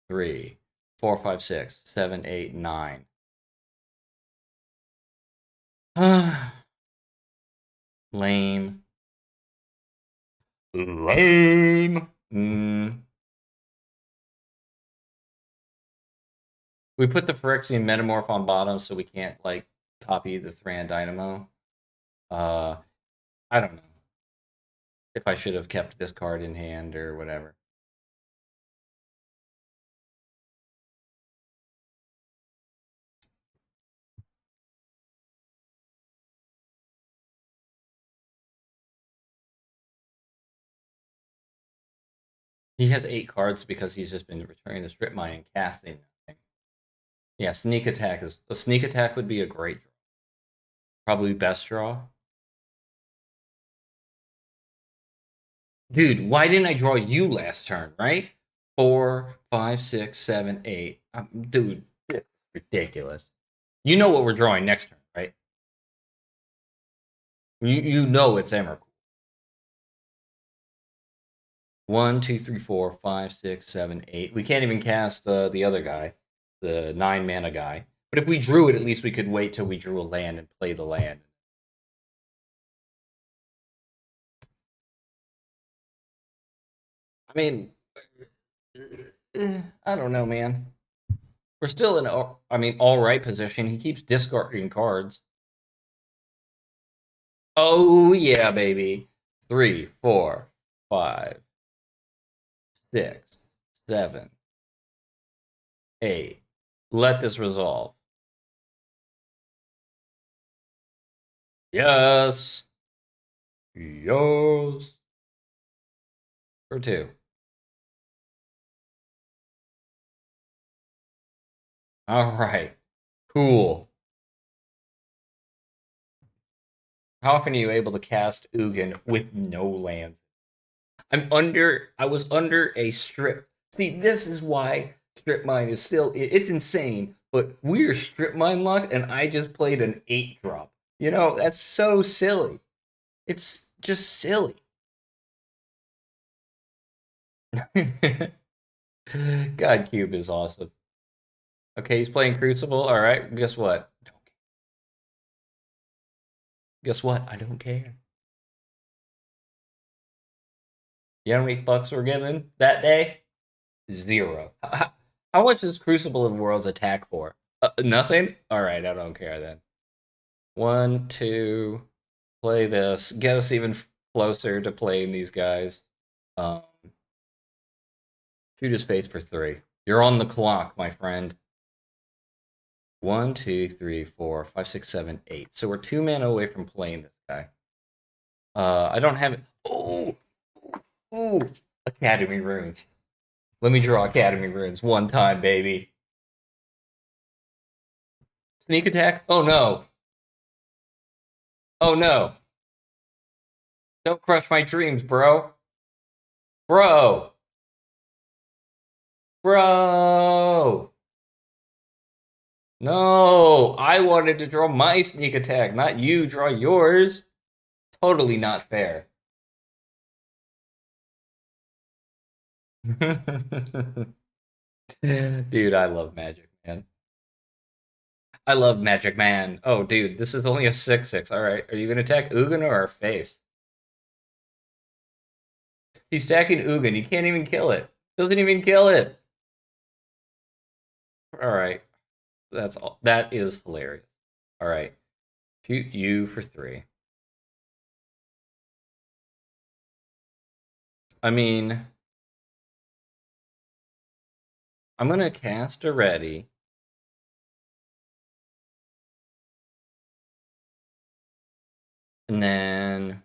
A: 3, 4, 5, 6, 7, 8, 9. Lame. Lame. We put the Phyrexian Metamorph on bottom so we can't like copy the Thran Dynamo. Uh, I don't know if I should have kept this card in hand or whatever. He has 8 cards because he's just been returning the strip mine and casting nothing. Yeah, sneak attack is a sneak attack would be a great draw. Probably best draw. Dude, why didn't I draw you last turn, right? 4, 5, 6, 7, 8. Dude, ridiculous. You know what we're drawing next turn, right? You know it's Emrakul. 1, 2, 3, 4, 5, 6, 7, 8. We can't even cast the other guy, the 9 mana guy. But if we drew it, at least we could wait till we drew a land and play the land. I mean, I don't know, man. We're still in, I mean, all right position. He keeps discarding cards. Oh yeah, baby. 3, 4, 5, 6, 7, 8. Let this resolve. Yes. Yes. For 2. All right. Cool. How often are you able to cast Ugin with no lands? I was under a strip. See, this is why strip mine is still, it's insane, but we're strip mine locked and I just played an 8 drop. You know, that's so silly. It's just silly. God Cube is awesome. Okay, he's playing Crucible. All right, guess what? Guess what? I don't care. You know how many bucks were given that day? 0. How much does Crucible of Worlds attack for? Nothing? Alright, I don't care then. 1, 2, play this. Get us even closer to playing these guys. Um, Shoot his face for 3. You're on the clock, my friend. 1, 2, 3, 4, 5, 6, 7, 8. So we're 2 mana away from playing this guy. I don't have it. Oh! Ooh! Academy Runes. Let me draw Academy Runes one time, baby. Sneak attack? Oh no. Oh no. Don't crush my dreams, bro. Bro. Bro. No. I wanted to draw my sneak attack, not you draw yours. Totally not fair. Dude, I love Magic, man. I love Magic Man. Oh, dude, this is only a 6/6. All right, are you gonna attack Ugin or our face? He's stacking Ugin. He can't even kill it. Doesn't even kill it. All right, that's all. That is hilarious. All right, shoot you for 3. I mean, I'm gonna cast a ready. And then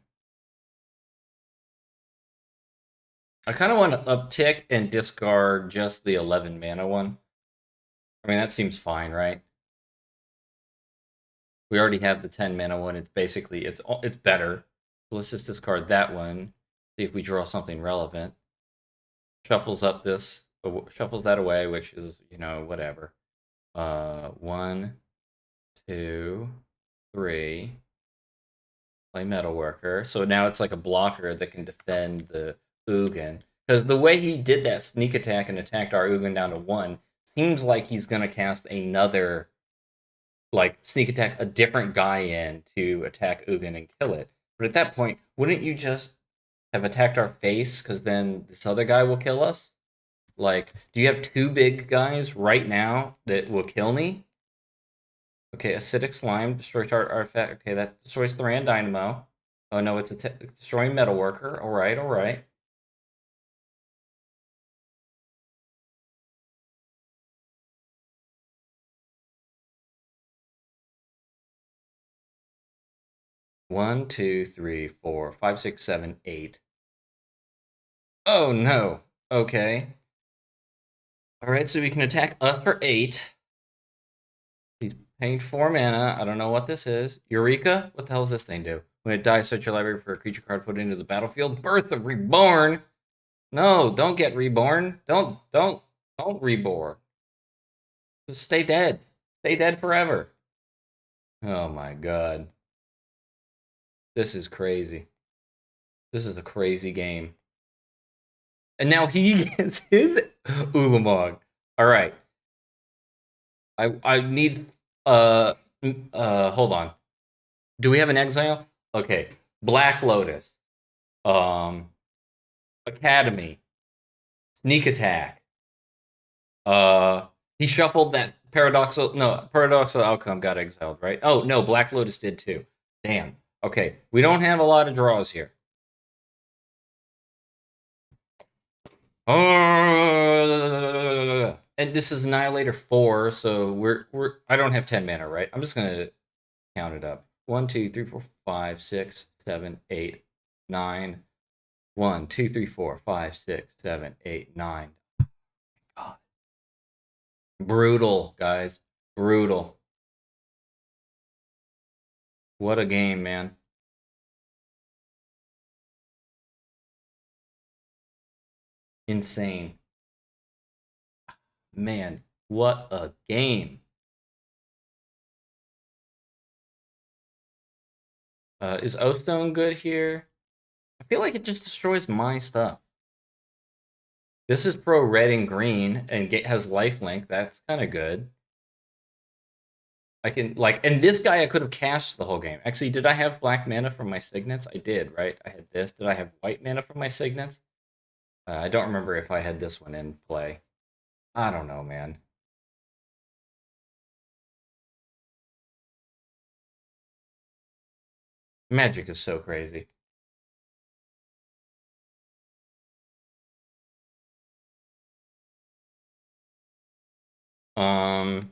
A: I kind of want to uptick and discard just the 11 mana one. I mean, that seems fine, right? We already have the 10 mana one. It's basically it's better. So let's just discard that one. See if we draw something relevant. Shuffles up this, shuffles that away, which is, you know, whatever. 1, 2, 3. Play Metalworker. So now it's like a blocker that can defend the Ugin. Because the way he did that sneak attack and attacked our Ugin down to 1 seems like he's going to cast another, like, sneak attack a different guy in to attack Ugin and kill it. But at that point, wouldn't you just have attacked our face? Because then this other guy will kill us? Like, do you have 2 big guys right now that will kill me? Okay, acidic slime, destroy target artifact. Okay, that destroys Thran Dynamo. Oh no, it's destroying Metalworker. Alright, alright. One, two, three, four, five, six, seven, 8. Oh no. Okay. Alright, so we can attack us for 8. He's paying 4 mana. I don't know what this is. Eureka? What the hell does this thing do? When it dies, search your library for a creature card put into the battlefield. Birth of Reborn. No, don't get reborn. Don't reborn. Just stay dead. Stay dead forever. Oh my god. This is crazy. This is a crazy game. And now he gets his Ulamog. Alright. I need hold on. Do we have an exile? Okay. Black Lotus. Um Academy. Sneak attack. He shuffled that paradoxical outcome got exiled, right? Oh no, Black Lotus did too. Damn. Okay, we don't have a lot of draws here. And this is Annihilator 4, so we're I don't have 10 mana, right? I'm just gonna count it up. 1, 2, 3, 4, 5, 6, 7, 8, 9. 1, 2, 3, 4, 5, 6, 7, 8, 9. God. Brutal, guys. Brutal. What a game, man. Insane. Man, what a game. Is O-Stone good here? I feel like it just destroys my stuff. This is pro red and green and has lifelink. That's kind of good. I can and this guy I could have cashed the whole game. Actually, did I have black mana from my signets? I did, right? I had this. Did I have white mana from my signets? I don't remember if I had this one in play. I don't know, man. Magic is so crazy. Um.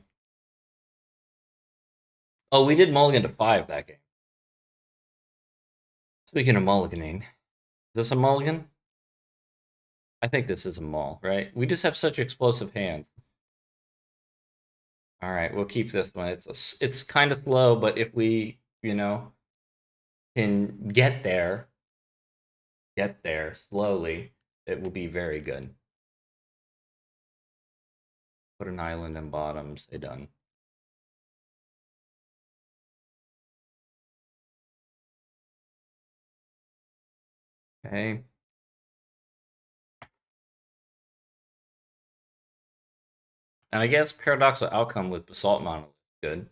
A: Oh, we did mulligan to 5 that game. Speaking of mulliganing, is this a mulligan? I think this is a mull, right? We just have such explosive hands. All right, we'll keep this one. It's kind of slow, but if we, can get there slowly, it will be very good. Put an island in bottoms. They done. Okay. And I guess paradoxical outcome with basalt monolith good.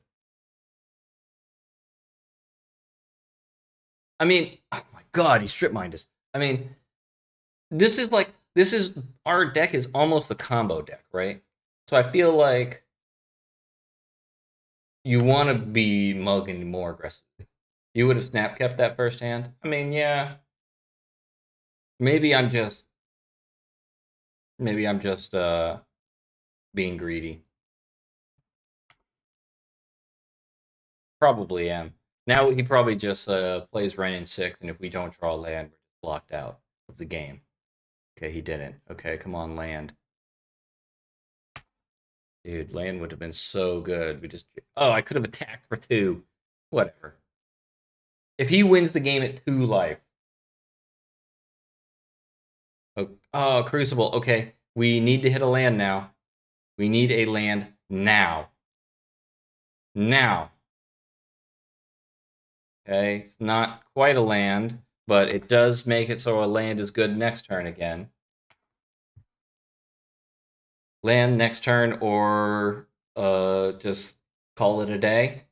A: I mean, oh my god, he strip mined us. I mean, this is our deck is almost a combo deck, right? So I feel like you want to be mugging more aggressively. You would have snap kept that first hand. I mean, yeah. Maybe I'm just maybe I'm just being greedy. Probably am. Now he probably just plays Ren in 6, and if we don't draw land, we're just blocked out of the game. Okay, he didn't. Okay, come on, land. Dude, land would have been so good. I could have attacked for 2. Whatever. If he wins the game at 2 life. Oh, Crucible. Okay, we need to hit a land now. We need a land now. Now. Okay, it's not quite a land, but it does make it so a land is good next turn again. Land next turn, or just call it a day.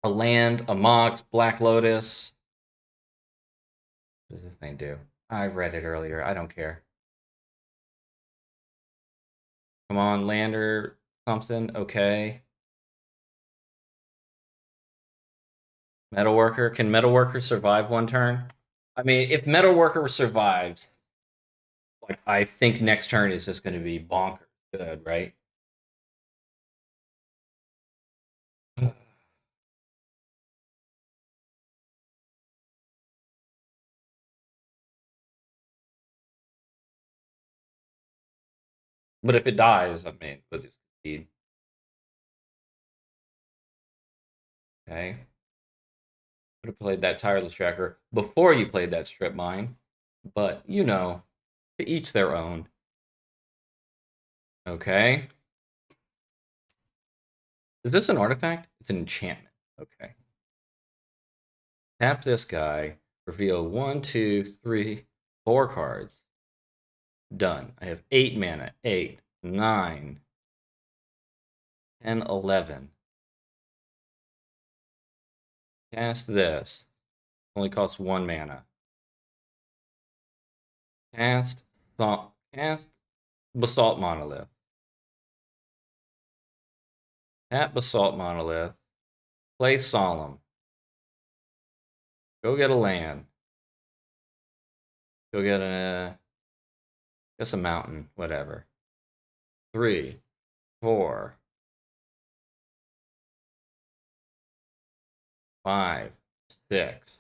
A: A land, a Mox, Black Lotus. What does this thing do? I read it earlier. I don't care. Come on, lander something. Okay. Metalworker. Can Metalworker survive one turn? I mean, if Metalworker survives, I think next turn is just going to be bonkers good, right? But if it dies, I mean, we'll just concede. Okay. Would have played that Tireless Tracker before you played that Strip Mine. But, to each their own. Okay. Is this an artifact? It's an enchantment. Okay. Tap this guy. Reveal 1, 2, 3, 4 cards. Done. I have 8 mana. 8, 9, 10, 11. Cast this. Only costs 1 mana. Cast Basalt Monolith. Tap Basalt Monolith. Play Solemn. Go get a land. Go get a mountain, whatever. 3, 4. 5, 6.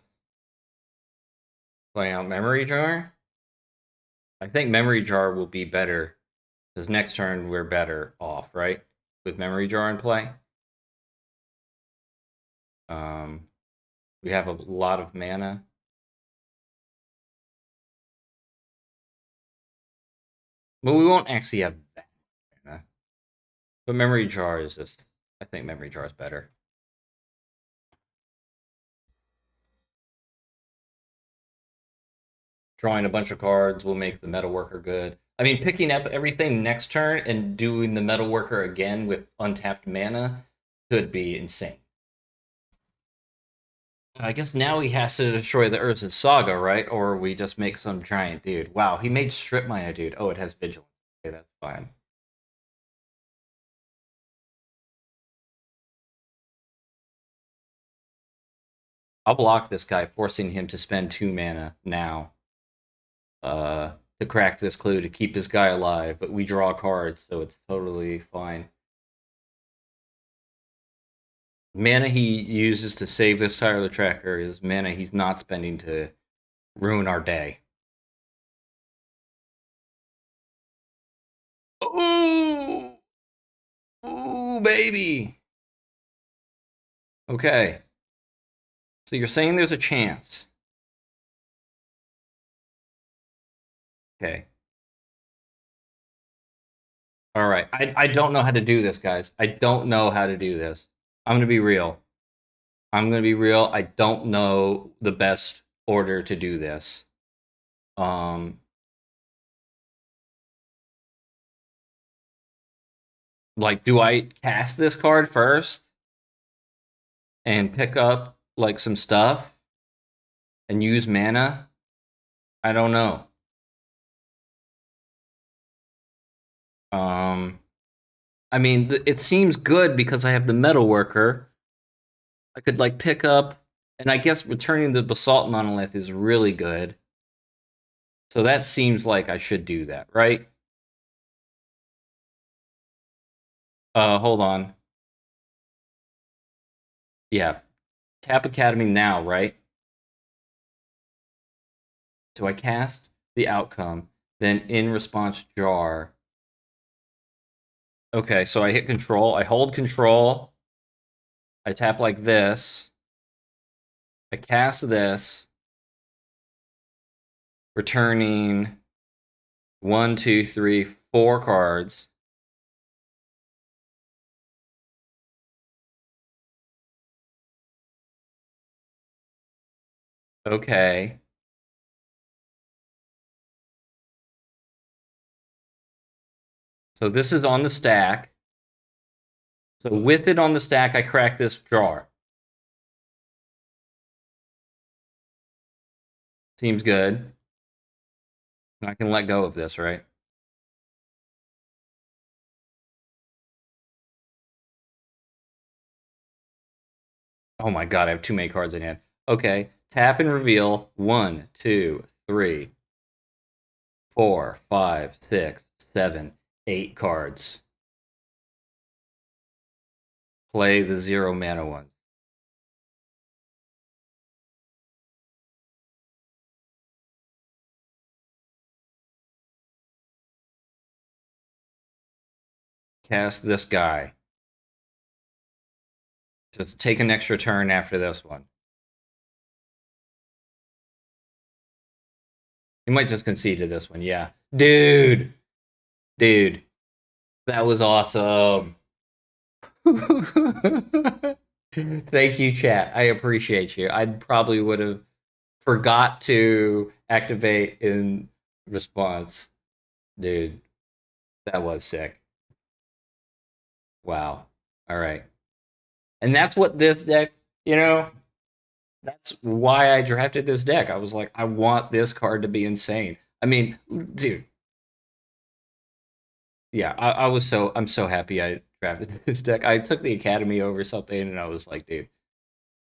A: Play out Memory Jar. I think Memory Jar will be better because next turn we're better off, right? With Memory Jar in play. We have a lot of mana. But we won't actually have that mana. But Memory Jar is just, I think Memory Jar is better. Drawing a bunch of cards will make the Metalworker good. I mean, picking up everything next turn and doing the Metalworker again with untapped mana could be insane. I guess now he has to destroy the Urza's Saga, right? Or we just make some giant dude. Wow, he made Strip Mine a dude. Oh, it has Vigilance. Okay, that's fine. I'll block this guy, forcing him to spend 2 mana now. To crack this clue to keep this guy alive, but we draw cards, so it's totally fine. Mana he uses to save this Tyler Tracker is mana he's not spending to ruin our day. Ooh! Ooh, baby! Okay. So you're saying there's a chance. Okay. Alright. I don't know how to do this, guys. I don't know how to do this. I'm gonna be real. I don't know the best order to do this. Like, do I cast this card first and pick up like some stuff and use mana? I don't know. I mean, it seems good because I have the Metalworker. I could like pick up, and I guess returning the Basalt Monolith is really good. So that seems like I should do that, right? Hold on. Yeah, tap Academy now, right? So I cast the outcome, then in response jar. Okay, so I hit control, I hold control, I tap like this, I cast this, returning 1, 2, 3, 4 cards. Okay. So this is on the stack. So with it on the stack, I crack this jar. Seems good. I can let go of this, right? Oh my god, I have too many cards in hand. Okay, tap and reveal 1, 2, 3, 4, 5, 6, 7, 8 cards. Play the 0 mana ones. Cast this guy. Just take an extra turn after this one. You might just concede to this one, yeah. Dude! Dude. That was awesome. Thank you, chat. I appreciate you. I probably would have forgot to activate in response. Dude, that was sick. Wow. All right. And that's what this deck, you know, that's why I drafted this deck. I was like, I want this card to be insane. I mean, dude. Yeah, I'm so happy I drafted this deck. I took the Academy over something and I was like, dude,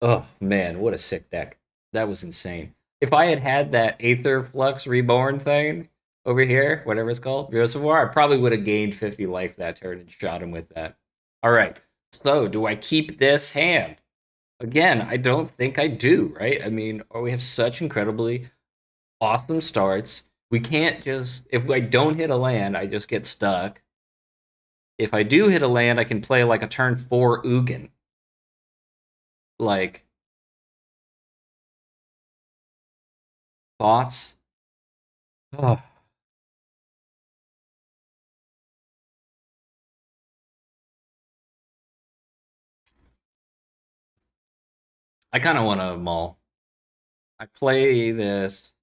A: oh man, what a sick deck. That was insane. If I had had that Aether Flux Reborn thing over here, whatever it's called, Reservoir, I probably would have gained 50 life that turn and shot him with that. All right. So, do I keep this hand? Again, I don't think I do, right? I mean, we have such incredibly awesome starts. We can't just, if I don't hit a land, I just get stuck. If I do hit a land, I can play like a turn 4 Ugin. Like, thoughts? Oh, I kind of want to mull. I play this.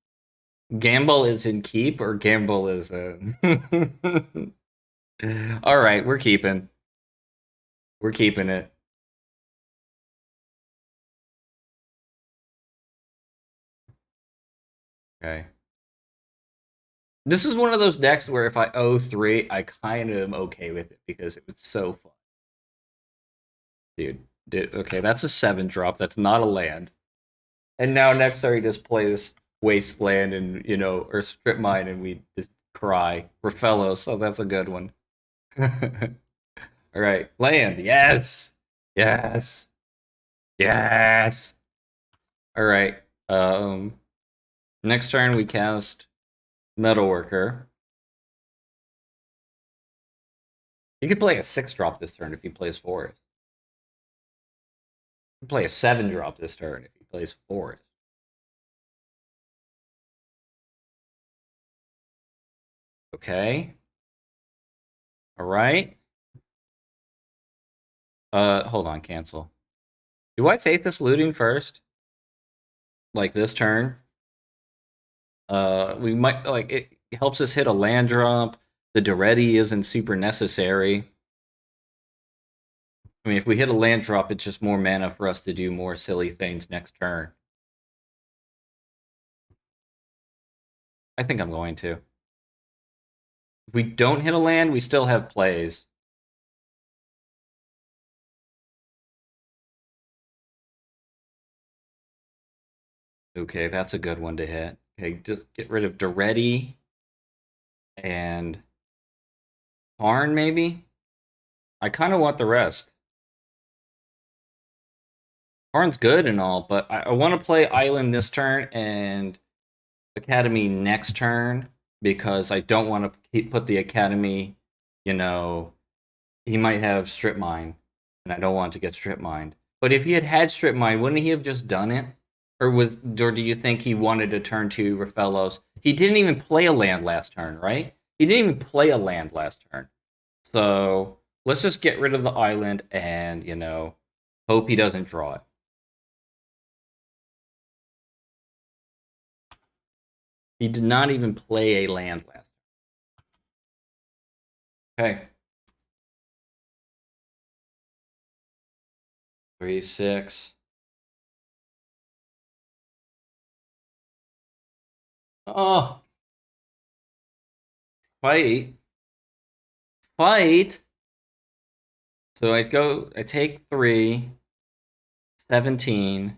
A: Gamble is in keep or gamble is in. All right, we're keeping. We're keeping it. Okay. This is one of those decks where if I owe 3, I kind of am okay with it because it was so fun. Dude, okay, that's a 7 drop. That's not a land. And now next turn he just plays Wasteland and, or Strip Mine and we just cry. We're fellows, so that's a good one. All right, land. Yes. Yes. Yes. All right. Um Next turn we cast Metalworker. He could play a 6 drop this turn if he plays Forest. He could play a 7 drop this turn if he plays Forest. Okay. All right. Hold on, cancel. Do I Faithless Looting first? Like this turn? We might like it helps us hit a land drop. The Duretti isn't super necessary. I mean, if we hit a land drop, it's just more mana for us to do more silly things next turn. I think I'm going to. If we don't hit a land, we still have plays. Okay, that's a good one to hit. Okay, get rid of Duretti and Karn, maybe? I kind of want the rest. Karn's good and all, but I want to play Island this turn and Academy next turn because I don't want to put the Academy, you know, he might have Strip Mine, and I don't want to get Strip Mined. But if he had Strip Mine, wouldn't he have just done it? Or do you think he wanted to turn to Rafellos? He didn't even play a land last turn, right? He didn't even play a land last turn. So let's just get rid of the island and, hope he doesn't draw it. He did not even play a land last. Okay. 3, 6. Oh, fight. Fight. So I take 3, 17.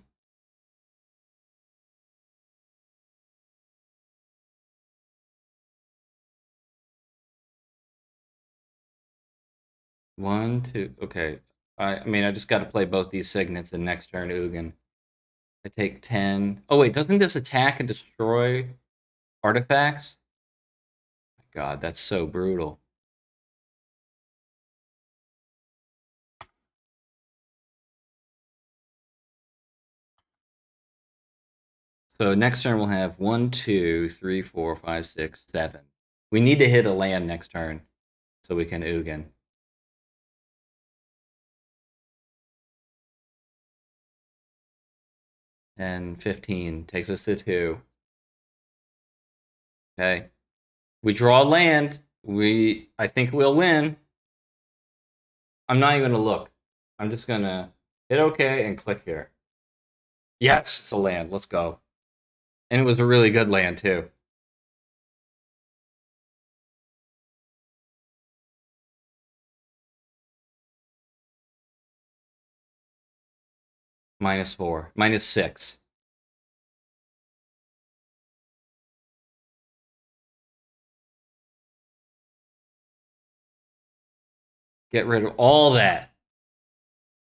A: One, two. Okay. I mean, I just got to play both these signets and next turn Ugin. I take 10. Oh, wait, doesn't this attack and destroy artifacts? God, that's so brutal. So next turn we'll have 1, 2, 3, 4, 5, 6, 7. We need to hit a land next turn so we can Ugin. And 15 takes us to 2. Okay. We draw land. I think we'll win. I'm not even gonna look. I'm just gonna hit OK and click here. Yes, it's a land. Let's go. And it was a really good land too. -4, -6. Get rid of all that.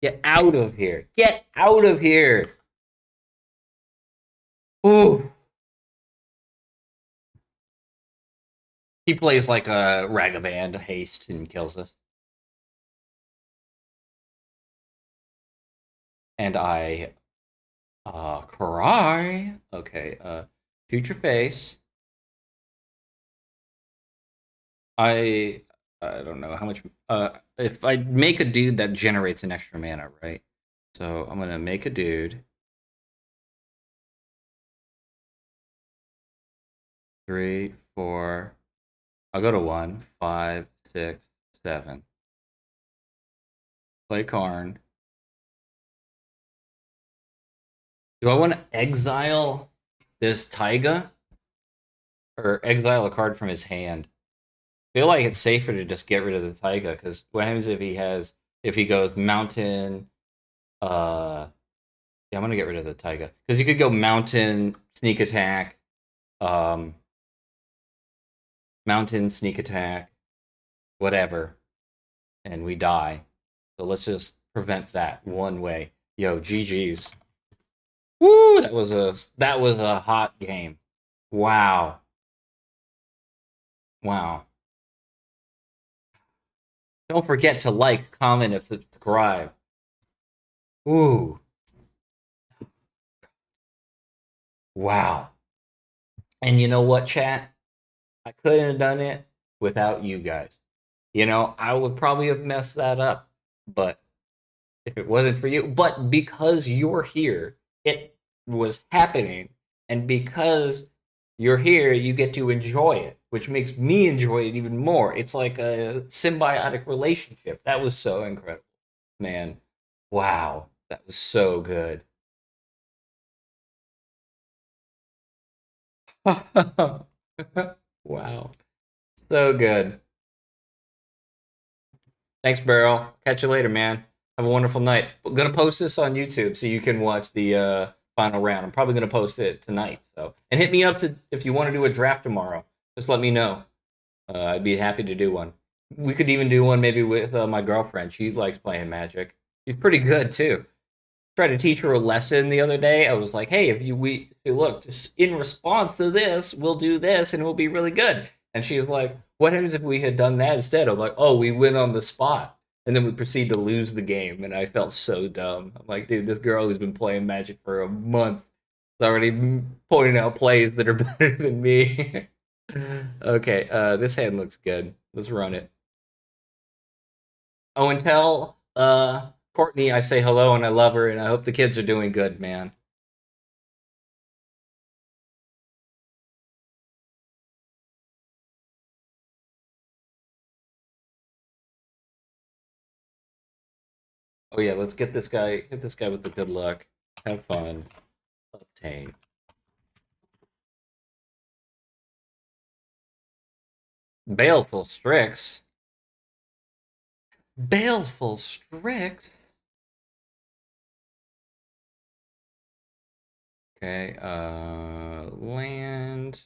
A: Get out of here. Get out of here. Ooh. He plays like a Ragavan haste and kills us. And I cry. Okay, future face. I I don't know how much if I make a dude that generates an extra mana, right? So I'm gonna make a dude. 3, 4. I'll go to 1, 5, 6, 7. Play Karn. Do I want to exile this Taiga? Or exile a card from his hand? I feel like it's safer to just get rid of the Taiga, because what happens if he goes Mountain, yeah, I'm gonna get rid of the Taiga. Because you could go Mountain, Sneak Attack, um Mountain, Sneak Attack, whatever, and we die. So let's just prevent that one way. Yo, GG's. Woo! That was a hot game. Wow. Wow. Don't forget to like, comment, and subscribe. Ooh. Wow. And you know what, chat? I couldn't have done it without you guys. I would probably have messed that up. But if it wasn't for you, but because you're here, it was happening. And because you're here, you get to enjoy it, which makes me enjoy it even more. It's like a symbiotic relationship. That was so incredible, man. Wow. That was so good. Wow. So good. Thanks, Beryl. Catch you later, man. Have a wonderful night. I'm gonna post this on YouTube so you can watch the final round. I'm probably gonna post it tonight. So, and hit me up to if you want to do a draft tomorrow. Just let me know. I'd be happy to do one. We could even do one maybe with my girlfriend. She likes playing Magic. She's pretty good too. Tried to teach her a lesson the other day. I was like, "Hey, if you we say, look, just in response to this, we'll do this, and it will be really good." And she's like, "What happens if we had done that instead?" I'm like, "Oh, we win on the spot." And then we proceed to lose the game, and I felt so dumb. I'm like, dude, this girl who's been playing Magic for a month is already pointing out plays that are better than me. Okay, this hand looks good. Let's run it. Oh, and tell Courtney I say hello and I love her, and I hope the kids are doing good, man. Oh yeah, let's get this guy. Hit this guy with the good luck. Have fun. Obtain. Baleful Strix. Baleful Strix. Okay. Land.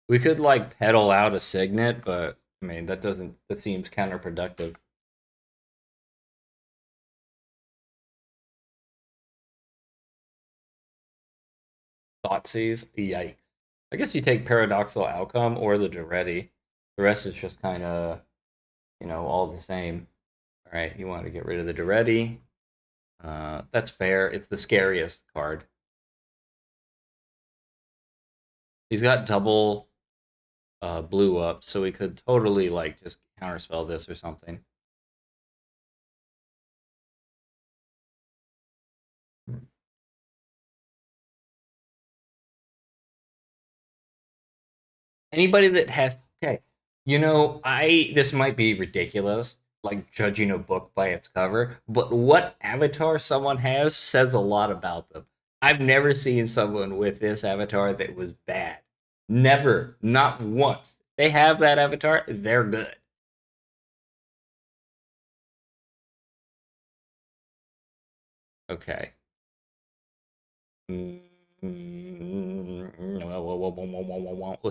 A: We could like pedal out a Signet, but I mean that doesn't. That seems counterproductive. Thoughtseize. Yikes. I guess you take Paradoxical Outcome or the Duretti. The rest is just kind of all the same. All right, you want to get rid of the Duretti. That's fair. It's the scariest card. He's got double blue up, so we could totally like just counterspell this or something. Anybody that has okay, I this might be ridiculous, like judging a book by its cover, but what avatar someone has says a lot about them. I've never seen someone with this avatar that was bad. Never, not once. They have that avatar, they're good. Okay. Let's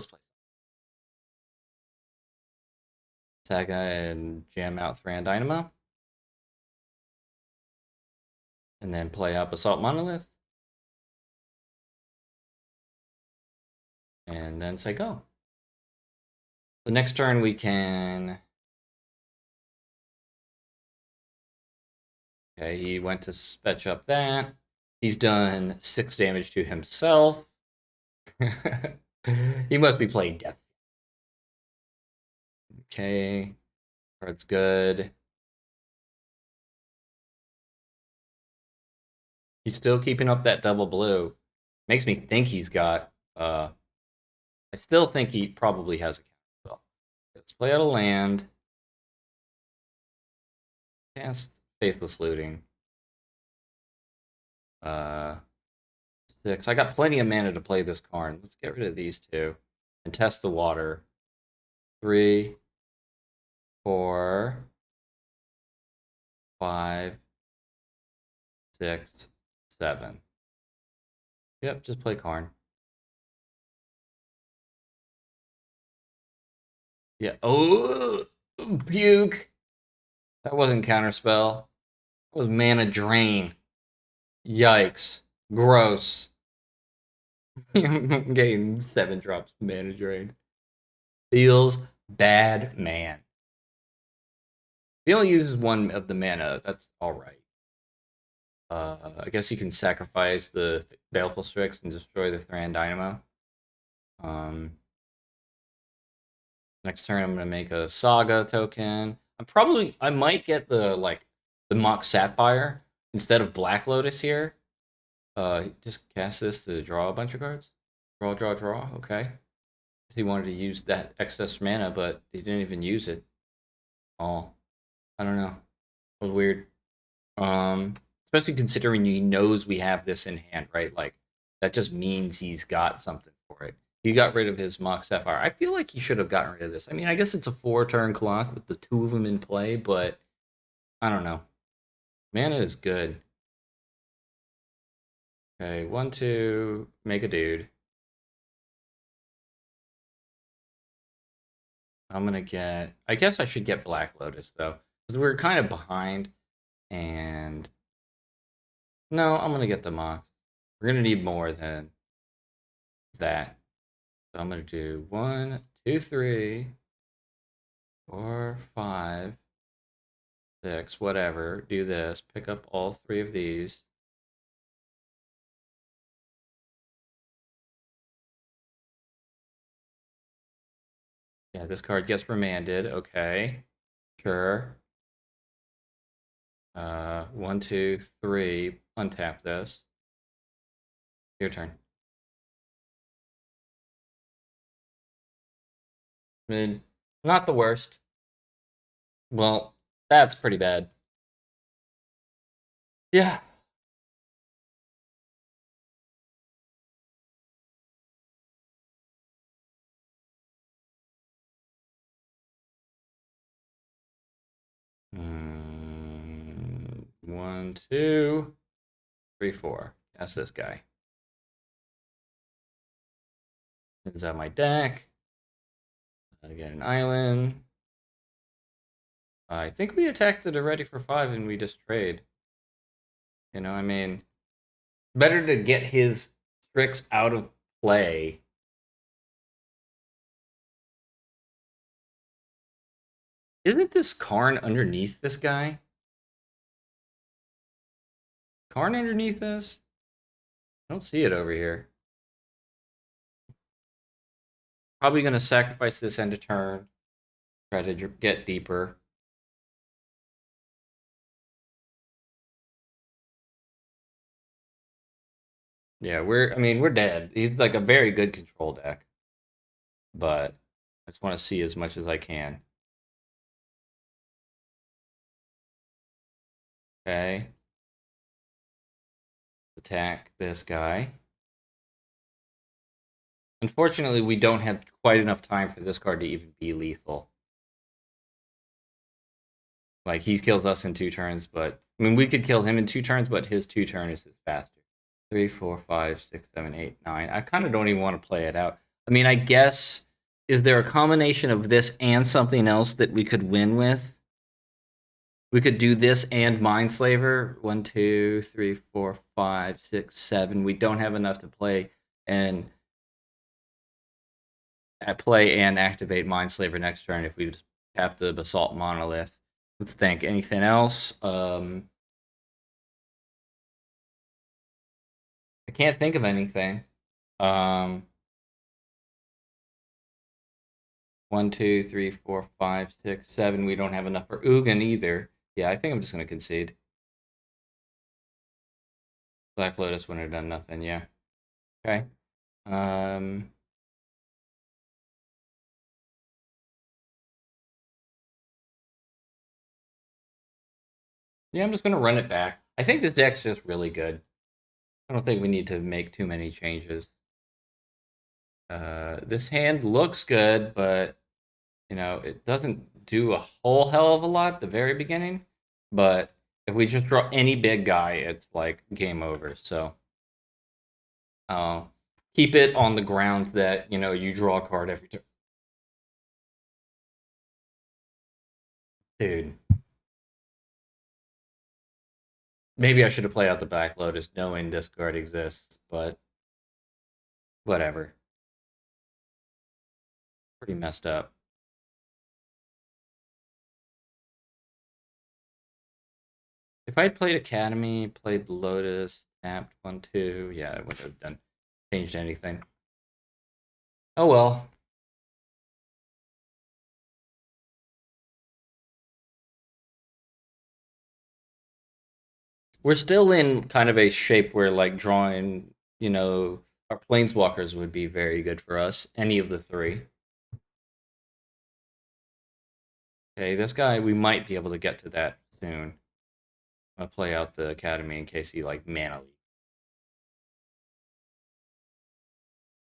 A: play Saga and jam out Thran Dynamo. And then play up Assault Monolith. And then say go. The next turn we can... Okay, he went to fetch up that. He's done 6 damage to himself. He must be playing Death. Okay, that's good. He's still keeping up that double blue. Makes me think he's got... I still think he probably has a counterspell. Let's play out a land. Cast Faithless Looting. 6. I got plenty of mana to play this Karn. Let's get rid of these two and test the water. 3, 4, 5, 6, 7. Yep, just play Karn. Yeah. Oh, puke. That wasn't counterspell. That was mana drain. Yikes. Gross. I'm getting 7 drops mana drain. Feels bad, man. He only uses 1 of the mana. That's alright. I guess you can sacrifice the Baleful Strix and destroy the Thran Dynamo. Next turn, I'm gonna make a Saga token. I might get the Mox Sapphire instead of Black Lotus here. Just cast this to draw a bunch of cards. Draw, draw, draw. Okay. He wanted to use that excess mana, but he didn't even use it. Oh, I don't know. It was weird. Especially considering he knows we have this in hand, right? Like, that just means he's got something for it. He got rid of his Mox Sapphire. I feel like he should have gotten rid of this. I mean, I guess it's a 4-turn clock with the 2 of them in play, but I don't know. Mana is good. Okay, 1, 2, make a dude. I'm gonna get... I guess I should get Black Lotus, though. Because we're kind of behind, and... No, I'm gonna get the Mox. We're gonna need more than that. So I'm gonna do 1, 2, 3, 4, 5, 6, whatever. Do this. Pick up all 3 of these. Yeah, this card gets remanded. Okay. Sure. 1, 2, 3. Untap this. Your turn. I mean, not the worst. Well, that's pretty bad. Yeah. Mm, 1, 2, 3, 4. That's this guy. Is that my deck? I get an island. I think we attacked it already for 5 and we just trade. You know, I mean, better to get his tricks out of play. Isn't this Karn underneath this guy? Karn underneath this? I don't see it over here. Probably going to sacrifice this end of turn. Try to get deeper. Yeah, we're dead. He's like a very good control deck. But I just want to see as much as I can. Okay. Attack this guy. Unfortunately, we don't have quite enough time for this card to even be lethal. Like, he kills us in 2 turns, but... I mean, we could kill him in 2 turns, but his 2 turns is faster. 3, 4, 5, 6, 7, 8, 9. I kind of don't even want to play it out. I mean, I guess... Is there a combination of this and something else that we could win with? We could do this and Mindslaver. 1, 2, 3, 4, 5, 6, 7. We don't have enough to play and activate Mindslaver next turn if we just tap the Basalt Monolith. Let's think. Anything else? I can't think of anything. 1, 2, 3, 4, 5, 6, 7. We don't have enough for Ugin either. Yeah, I think I'm just gonna concede. Black Lotus wouldn't have done nothing. Yeah. Okay. Yeah, I'm just gonna run it back. I think this deck's just really good. I don't think we need to make too many changes. This hand looks good, but it doesn't do a whole hell of a lot at the very beginning. But if we just draw any big guy, it's like game over. So keep it on the ground that you draw a card every turn. Dude, maybe I should have played out the Black Lotus knowing this card exists, but whatever. Pretty messed up. If I'd played Academy, played Lotus, tapped 1, 2, yeah, I wouldn't have changed anything. Oh well. We're still in kind of a shape where like drawing, our planeswalkers would be very good for us. Any of the three. Okay, this guy we might be able to get to that soon. I'll play out the Academy in case he like mana leak.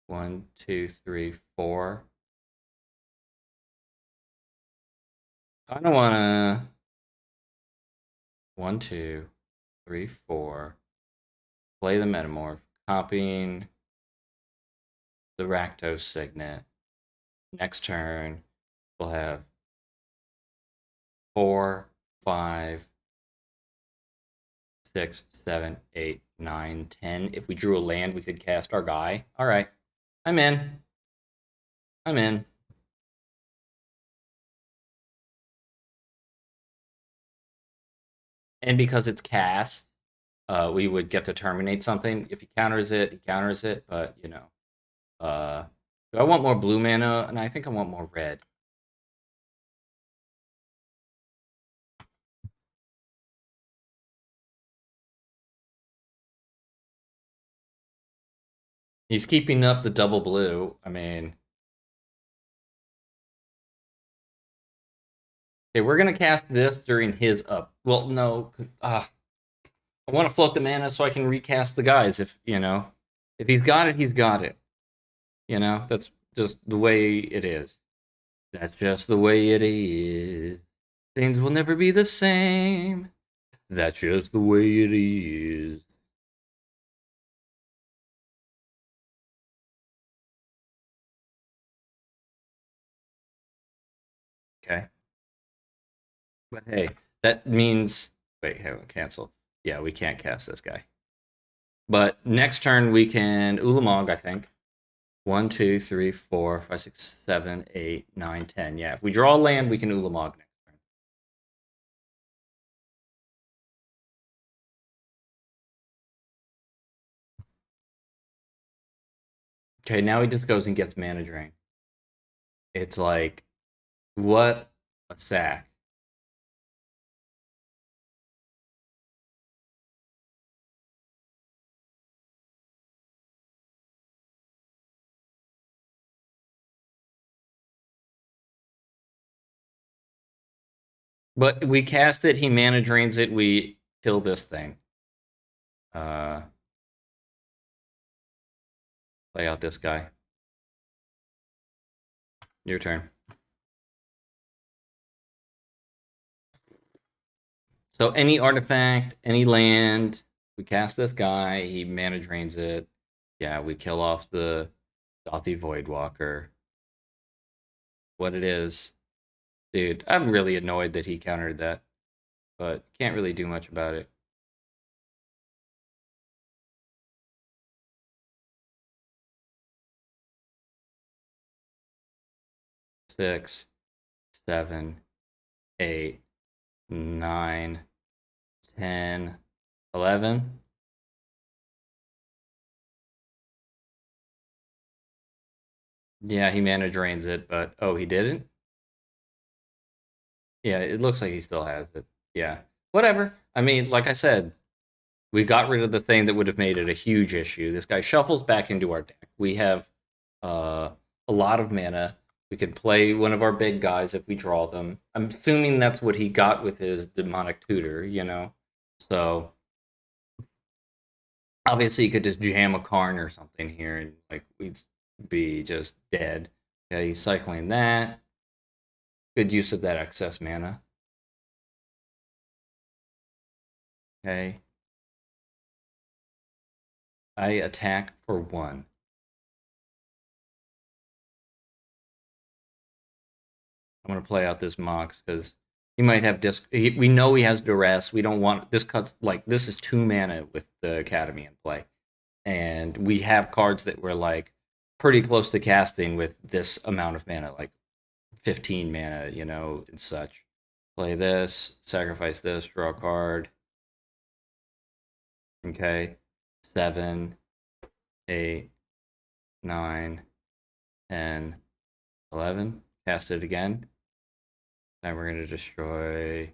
A: 1, 2, 3, 4. I don't wanna 1, 2, 3, 4. Play the Metamorph, copying the Rakdos Signet. Next turn, we'll have 4, 5, 6, 7, 8, 9, 10. If we drew a land, we could cast our guy. All right. I'm in. I'm in. And because it's cast, we would get to terminate something. If he counters it, he counters it. But, do I want more blue mana? And I think I want more red. He's keeping up the double blue. I mean, okay, we're gonna cast this during his up. Well, no, I want to float the mana so I can recast the guys. If he's got it, he's got it. That's just the way it is. That's just the way it is. Things will never be the same. That's just the way it is. Okay. But hey, that means. Wait, cancel. Yeah, we can't cast this guy. But next turn we can Ulamog, I think. 1, 2, 3, 4, 5, 6, 7, 8, 9, 10. Yeah, if we draw land, we can Ulamog next turn. Okay, now he just goes and gets mana drain. It's like, what a sack. But we cast it, he mana drains it, we kill this thing. Play out this guy. Your turn. So any artifact, any land, we cast this guy, he mana drains it. Yeah, we kill off the Dothy Voidwalker. What it is. Dude, I'm really annoyed that he countered that. but can't really do much about it. Six, 7, 8, 9, 10, 11. Yeah, he mana drains it, but oh, he didn't? Yeah, it looks like he still has it. Yeah. Whatever. I mean, like I said, we got rid of the thing that would have made it a huge issue. This guy shuffles back into our deck. We have uh, a lot of mana. We could play one of our big guys if we draw them. I'm assuming that's what he got with his demonic tutor, you know? So obviously, you could just jam a Karn or something here and like we'd be just dead. Okay, he's cycling that. Good use of that excess mana. Okay. I attack for 1. I'm gonna play out this Mox because he might have disc. We know he has duress. We don't want this cuts like this is 2 mana with the Academy in play, and we have cards that were like pretty close to casting with this amount of mana, like 15 mana, you know, and such. Play this, sacrifice this, draw a card. Okay, 7, 8, 9, 10, 11. Cast it again. Now we're gonna destroy.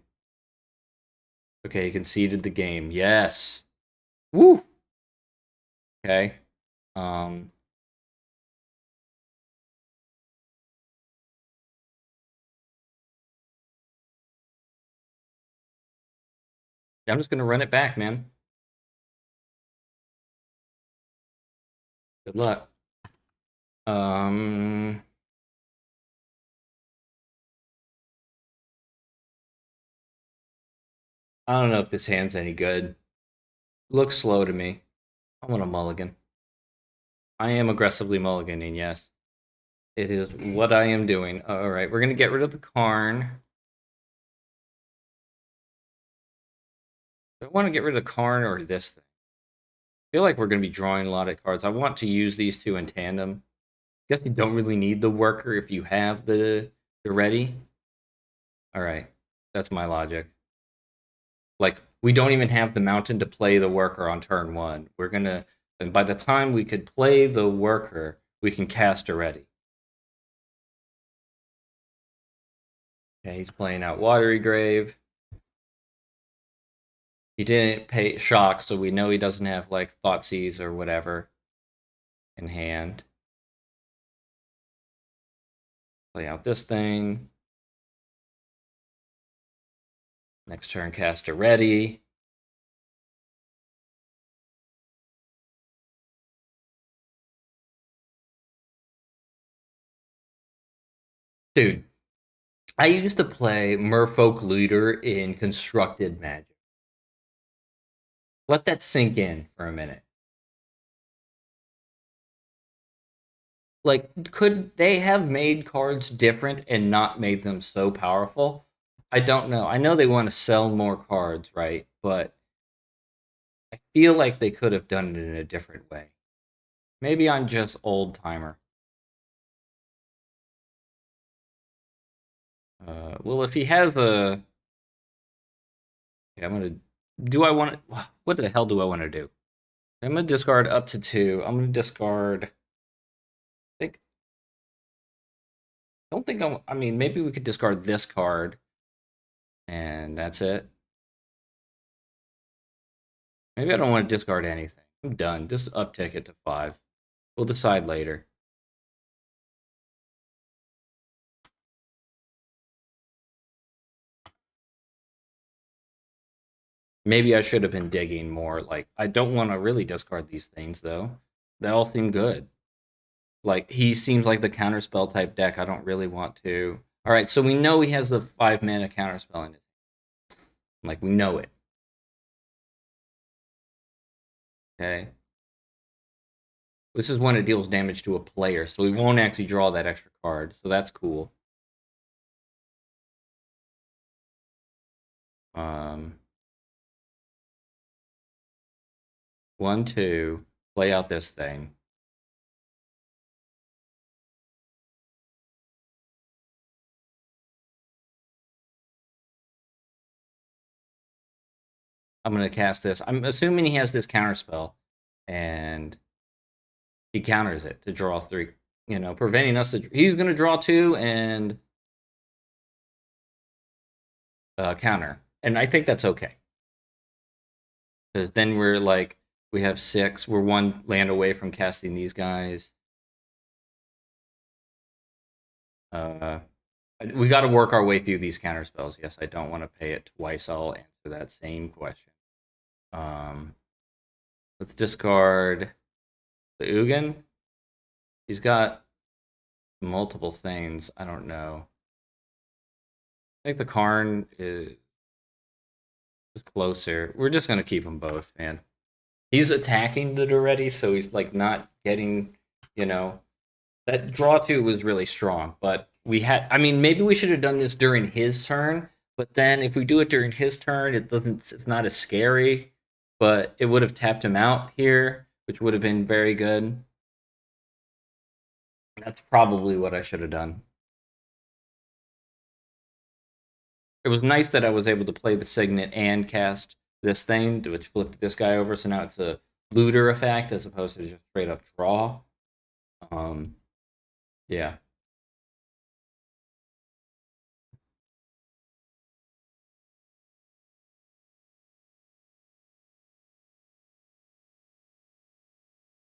A: Okay, he conceded the game. Yes. Woo. Okay. Um. I'm just gonna run it back, man. Good luck. Um. I don't know if this hand's any good. Looks slow to me. I want a mulligan. I am aggressively mulliganing. Yes, it is what I am doing. All right, we're gonna get rid of the Karn. I want to get rid of Karn or this thing. I feel like we're going to be drawing a lot of cards. I want to use these two in tandem. I guess you don't really need the worker if you have the ready. All right, that's my logic. Like we don't even have the mountain to play the worker on turn 1. We're gonna, and by the time we could play the worker, we can cast a ready. Okay, he's playing out Watery Grave. He didn't pay shock, so we know he doesn't have like Thoughtseize or whatever in hand. Play out this thing. Next turn, cast a ready. Dude, I used to play Merfolk Looter in Constructed Magic. Let that sink in for a minute. Like, could they have made cards different and not made them so powerful? I don't know. I know they want to sell more cards, right? But I feel like they could have done it in a different way. Maybe I'm just old timer. Well, if he has a, okay, I'm gonna. Do I want to? What the hell do I want to do? I'm gonna discard up to 2. I'm gonna discard. Think don't think I mean, maybe we could discard this card, and that's it. Maybe I don't want to discard anything. I'm done. Just uptick it to 5. We'll decide later. Maybe I should have been digging more. Like, I don't want to really discard these things, though. They all seem good. Like, he seems like the counterspell type deck. I don't really want to. All right, so we know he has the 5 mana counterspell in it. Like, we know it. Okay. This is when it deals damage to a player, so we won't actually draw that extra card. So that's cool. 1, 2. Play out this thing. I'm gonna cast this. I'm assuming he has this counter spell, and he counters it to draw 3. You know, preventing us. He's gonna draw 2 and counter, and I think that's okay because then we're like we have 6. We're 1 land away from casting these guys. We got to work our way through these counter spells. Yes, I don't want to pay it twice. I'll answer that same question. Let's discard the Ugin. He's got multiple things. I don't know. I think the Karn is closer. We're just gonna keep them both, man. He's attacking it already, so he's like not getting, you know, that draw 2 was really strong, but we had. I mean, maybe we should have done this during his turn. But then, if we do it during his turn, it doesn't. It's not as scary. But it would have tapped him out here, which would have been very good. That's probably what I should have done. It was nice that I was able to play the Signet and cast this thing, which flipped this guy over. So now it's a looter effect as opposed to just straight up draw. Yeah.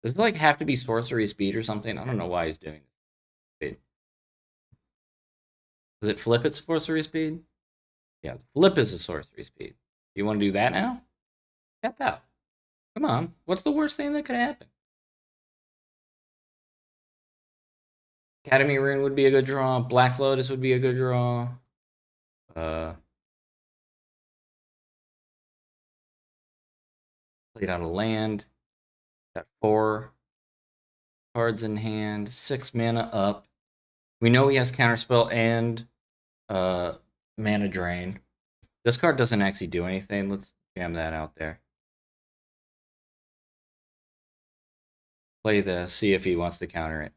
A: Does it like have to be sorcery speed or something? I don't know why he's doing it. Does it flip its sorcery speed? Yeah, flip is a sorcery speed. You want to do that now? Tap out. Come on. What's the worst thing that could happen? Academy Rune would be a good draw. Black Lotus would be a good draw. Played out a land. Got 4 cards in hand. 6 mana up. We know he has Counterspell and Mana Drain. This card doesn't actually do anything. Let's jam that out there. Play this. See if he wants to counter it.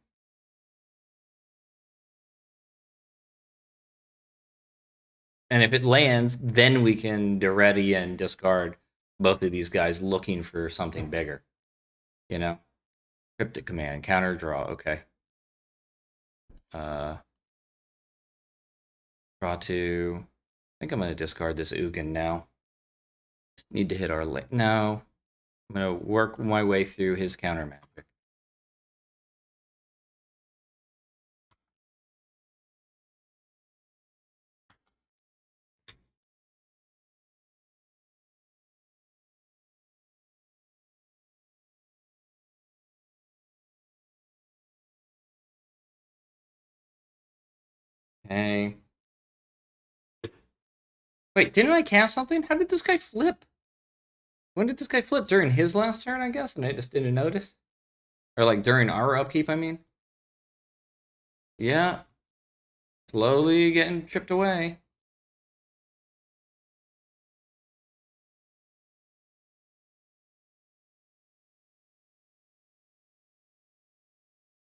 A: And if it lands, then we can ready and discard both of these guys looking for something bigger. You know? Cryptic Command, counter draw, okay. Draw 2. I think I'm going to discard this Ugin now. Need to hit our... No. I'm going to work my way through his counter magic. Okay. Wait, didn't I cast something? How did this guy flip? When did this guy flip? During his last turn, I guess, and I just didn't notice? Or like during our upkeep, I mean? Yeah. Slowly getting chipped away.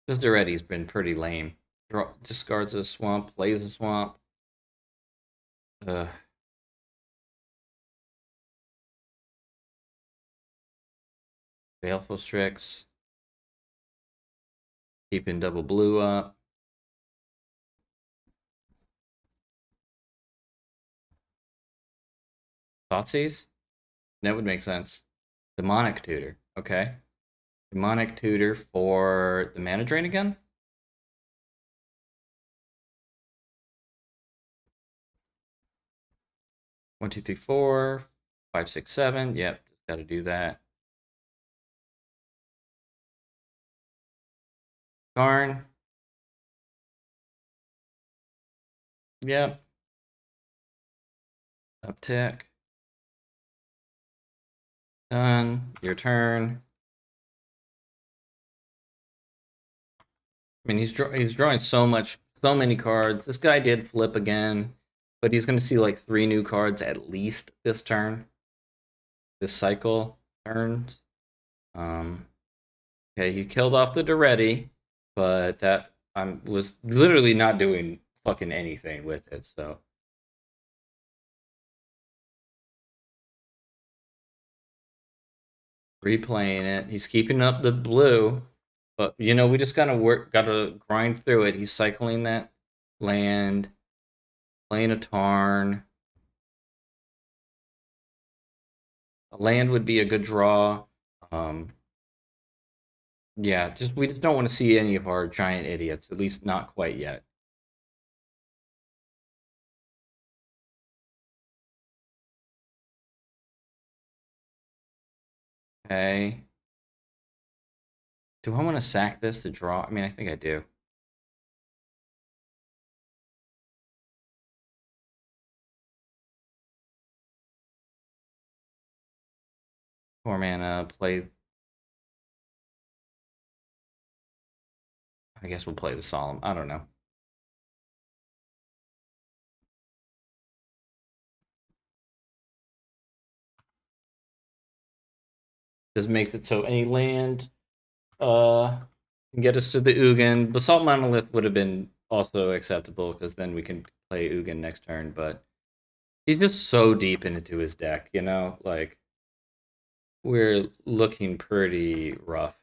A: This Duretti's been pretty lame. Discards a swamp, plays a swamp. Baleful Strix. Keeping double blue up. Thoughtseize? That would make sense. Demonic Tutor. Okay. Demonic Tutor for the mana drain again? One, two, three, 4, 5, 6, 7. Yep, just gotta do that. Karn. Yep. Uptick. Done. Your turn. I mean, he's drawing so many cards. This guy did flip again. but he's going to see like 3 new cards at least this turn, this cycle turns. Um, okay, he killed off the Duretti, but that I was literally not doing fucking anything with it. So replaying it, he's keeping up the blue, but we just gotta grind through it. He's cycling that land, playing a Tarn. A land would be a good draw. Um, yeah, we just don't want to see any of our giant idiots, at least not quite yet. Okay. Do I want to sack this to draw? I mean, I think I do. 4 mana, play. I guess we'll play the Solemn. I don't know. This makes it so any land can get us to the Ugin. Basalt Monolith would have been also acceptable because then we can play Ugin next turn, but he's just so deep into his deck, Like, we're looking pretty rough.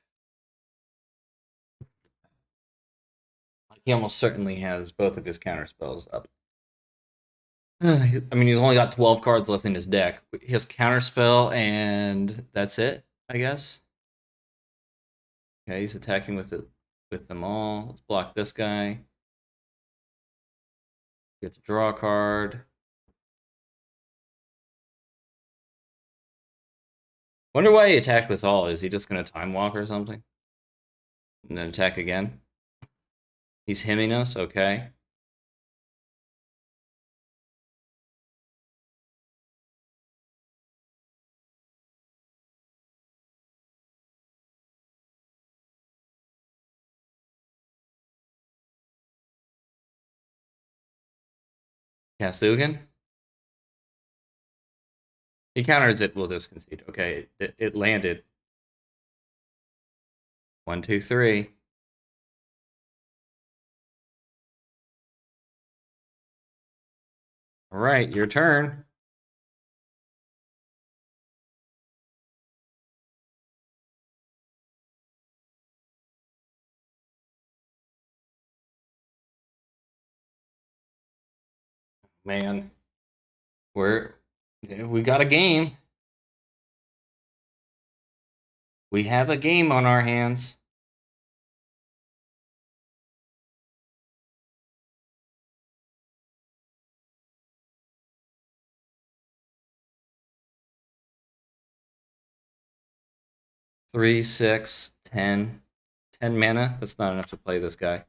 A: He almost certainly has both of his counter spells up. I mean, he's only got 12 cards left in his deck. He has counterspell, and that's it, I guess. Okay, he's attacking with them all. Let's block this guy. Get to draw a card. Wonder why he attacked with all. Is he just gonna time walk or something? And then attack again? He's hemming us, okay. Kasugan? He counters it, we'll just concede. Okay, it landed. 1, 2, 3. All right, your turn. Man, we got a game. We have a game on our hands. Three, 6, 10. 10 mana. That's not enough to play this guy.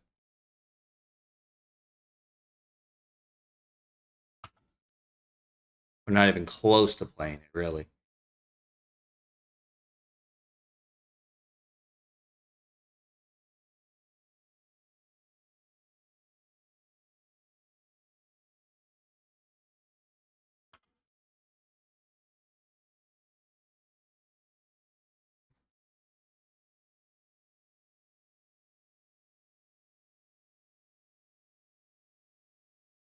A: We're not even close to playing it, really.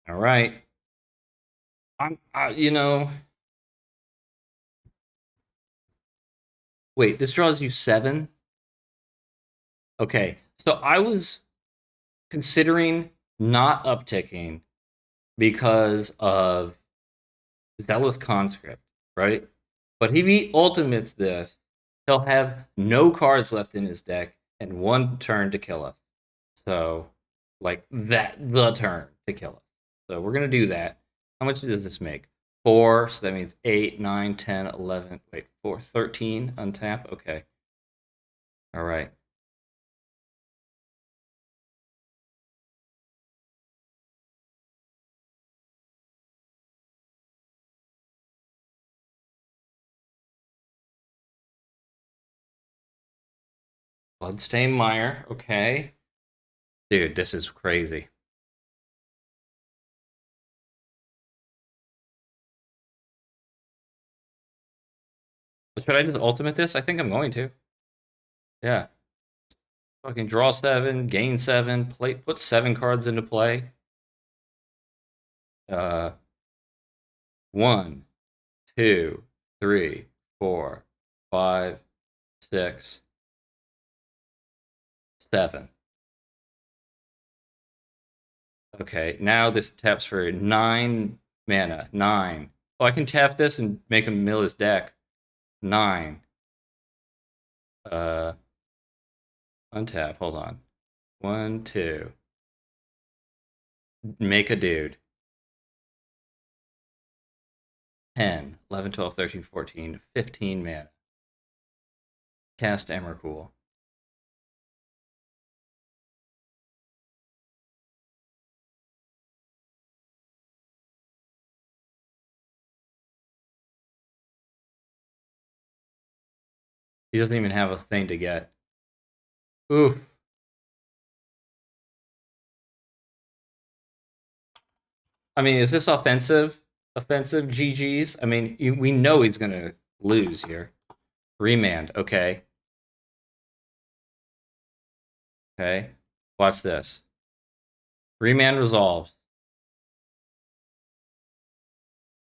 A: All right. Wait, this draws you 7? Okay. So I was considering not upticking because of Zealous Conscript, right? But if he ultimates this, he'll have no cards left in his deck and 1 turn to kill us. So, like, the turn to kill us. So we're going to do that. How much does this make? 4, so that means 8, 9, 10, 11. Wait, 4, 13 untap? Okay. All right. Bloodstained Mire. Okay. Dude, this is crazy. Should I just ultimate this? I think I'm going to. Yeah. Fucking draw 7, gain 7, play, put 7 cards into play. 1, 2, 3, 4, 5, 6, 7. Okay, now this taps for 9 mana. 9. Oh, I can tap this and make him mill his deck. 9. Uh, untap. Hold on. 1, 2. Make a dude. 10, 11, 12, 13, 14, 15 mana. Cast Emrakul. He doesn't even have a thing to get. Oof. I mean, is this offensive? Offensive GGs? I mean, we know he's going to lose here. Remand. Okay. Okay. Watch this. Remand resolves.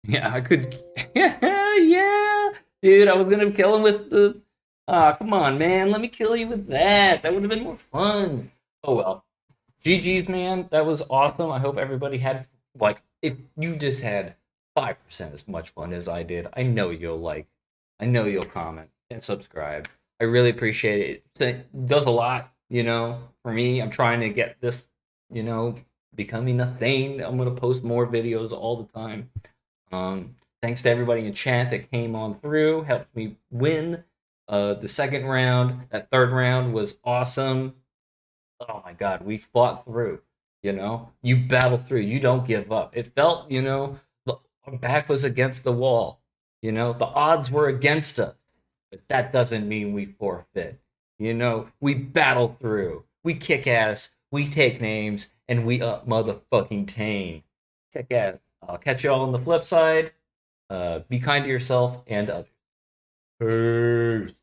A: Yeah, I could. Yeah, dude, I was gonna kill him with the. Ah, come on, man. Let me kill you with that. That would have been more fun. Oh well. GG's, man. That was awesome. I hope everybody had like if you just had 5% as much fun as I did. I know you'll like. I know you'll comment and subscribe. I really appreciate it. It does a lot, for me. I'm trying to get this, becoming a thing. I'm gonna post more videos all the time. Thanks to everybody in chat that came on through, helped me win the second round. That third round was awesome. Oh my god, we fought through. You battle through. You don't give up. It felt, our back was against the wall. The odds were against us, but that doesn't mean we forfeit. We battle through. We kick ass. We take names, and we up motherfucking tame. Kick ass. I'll catch you all on the flip side. Be kind to yourself and others. Peace.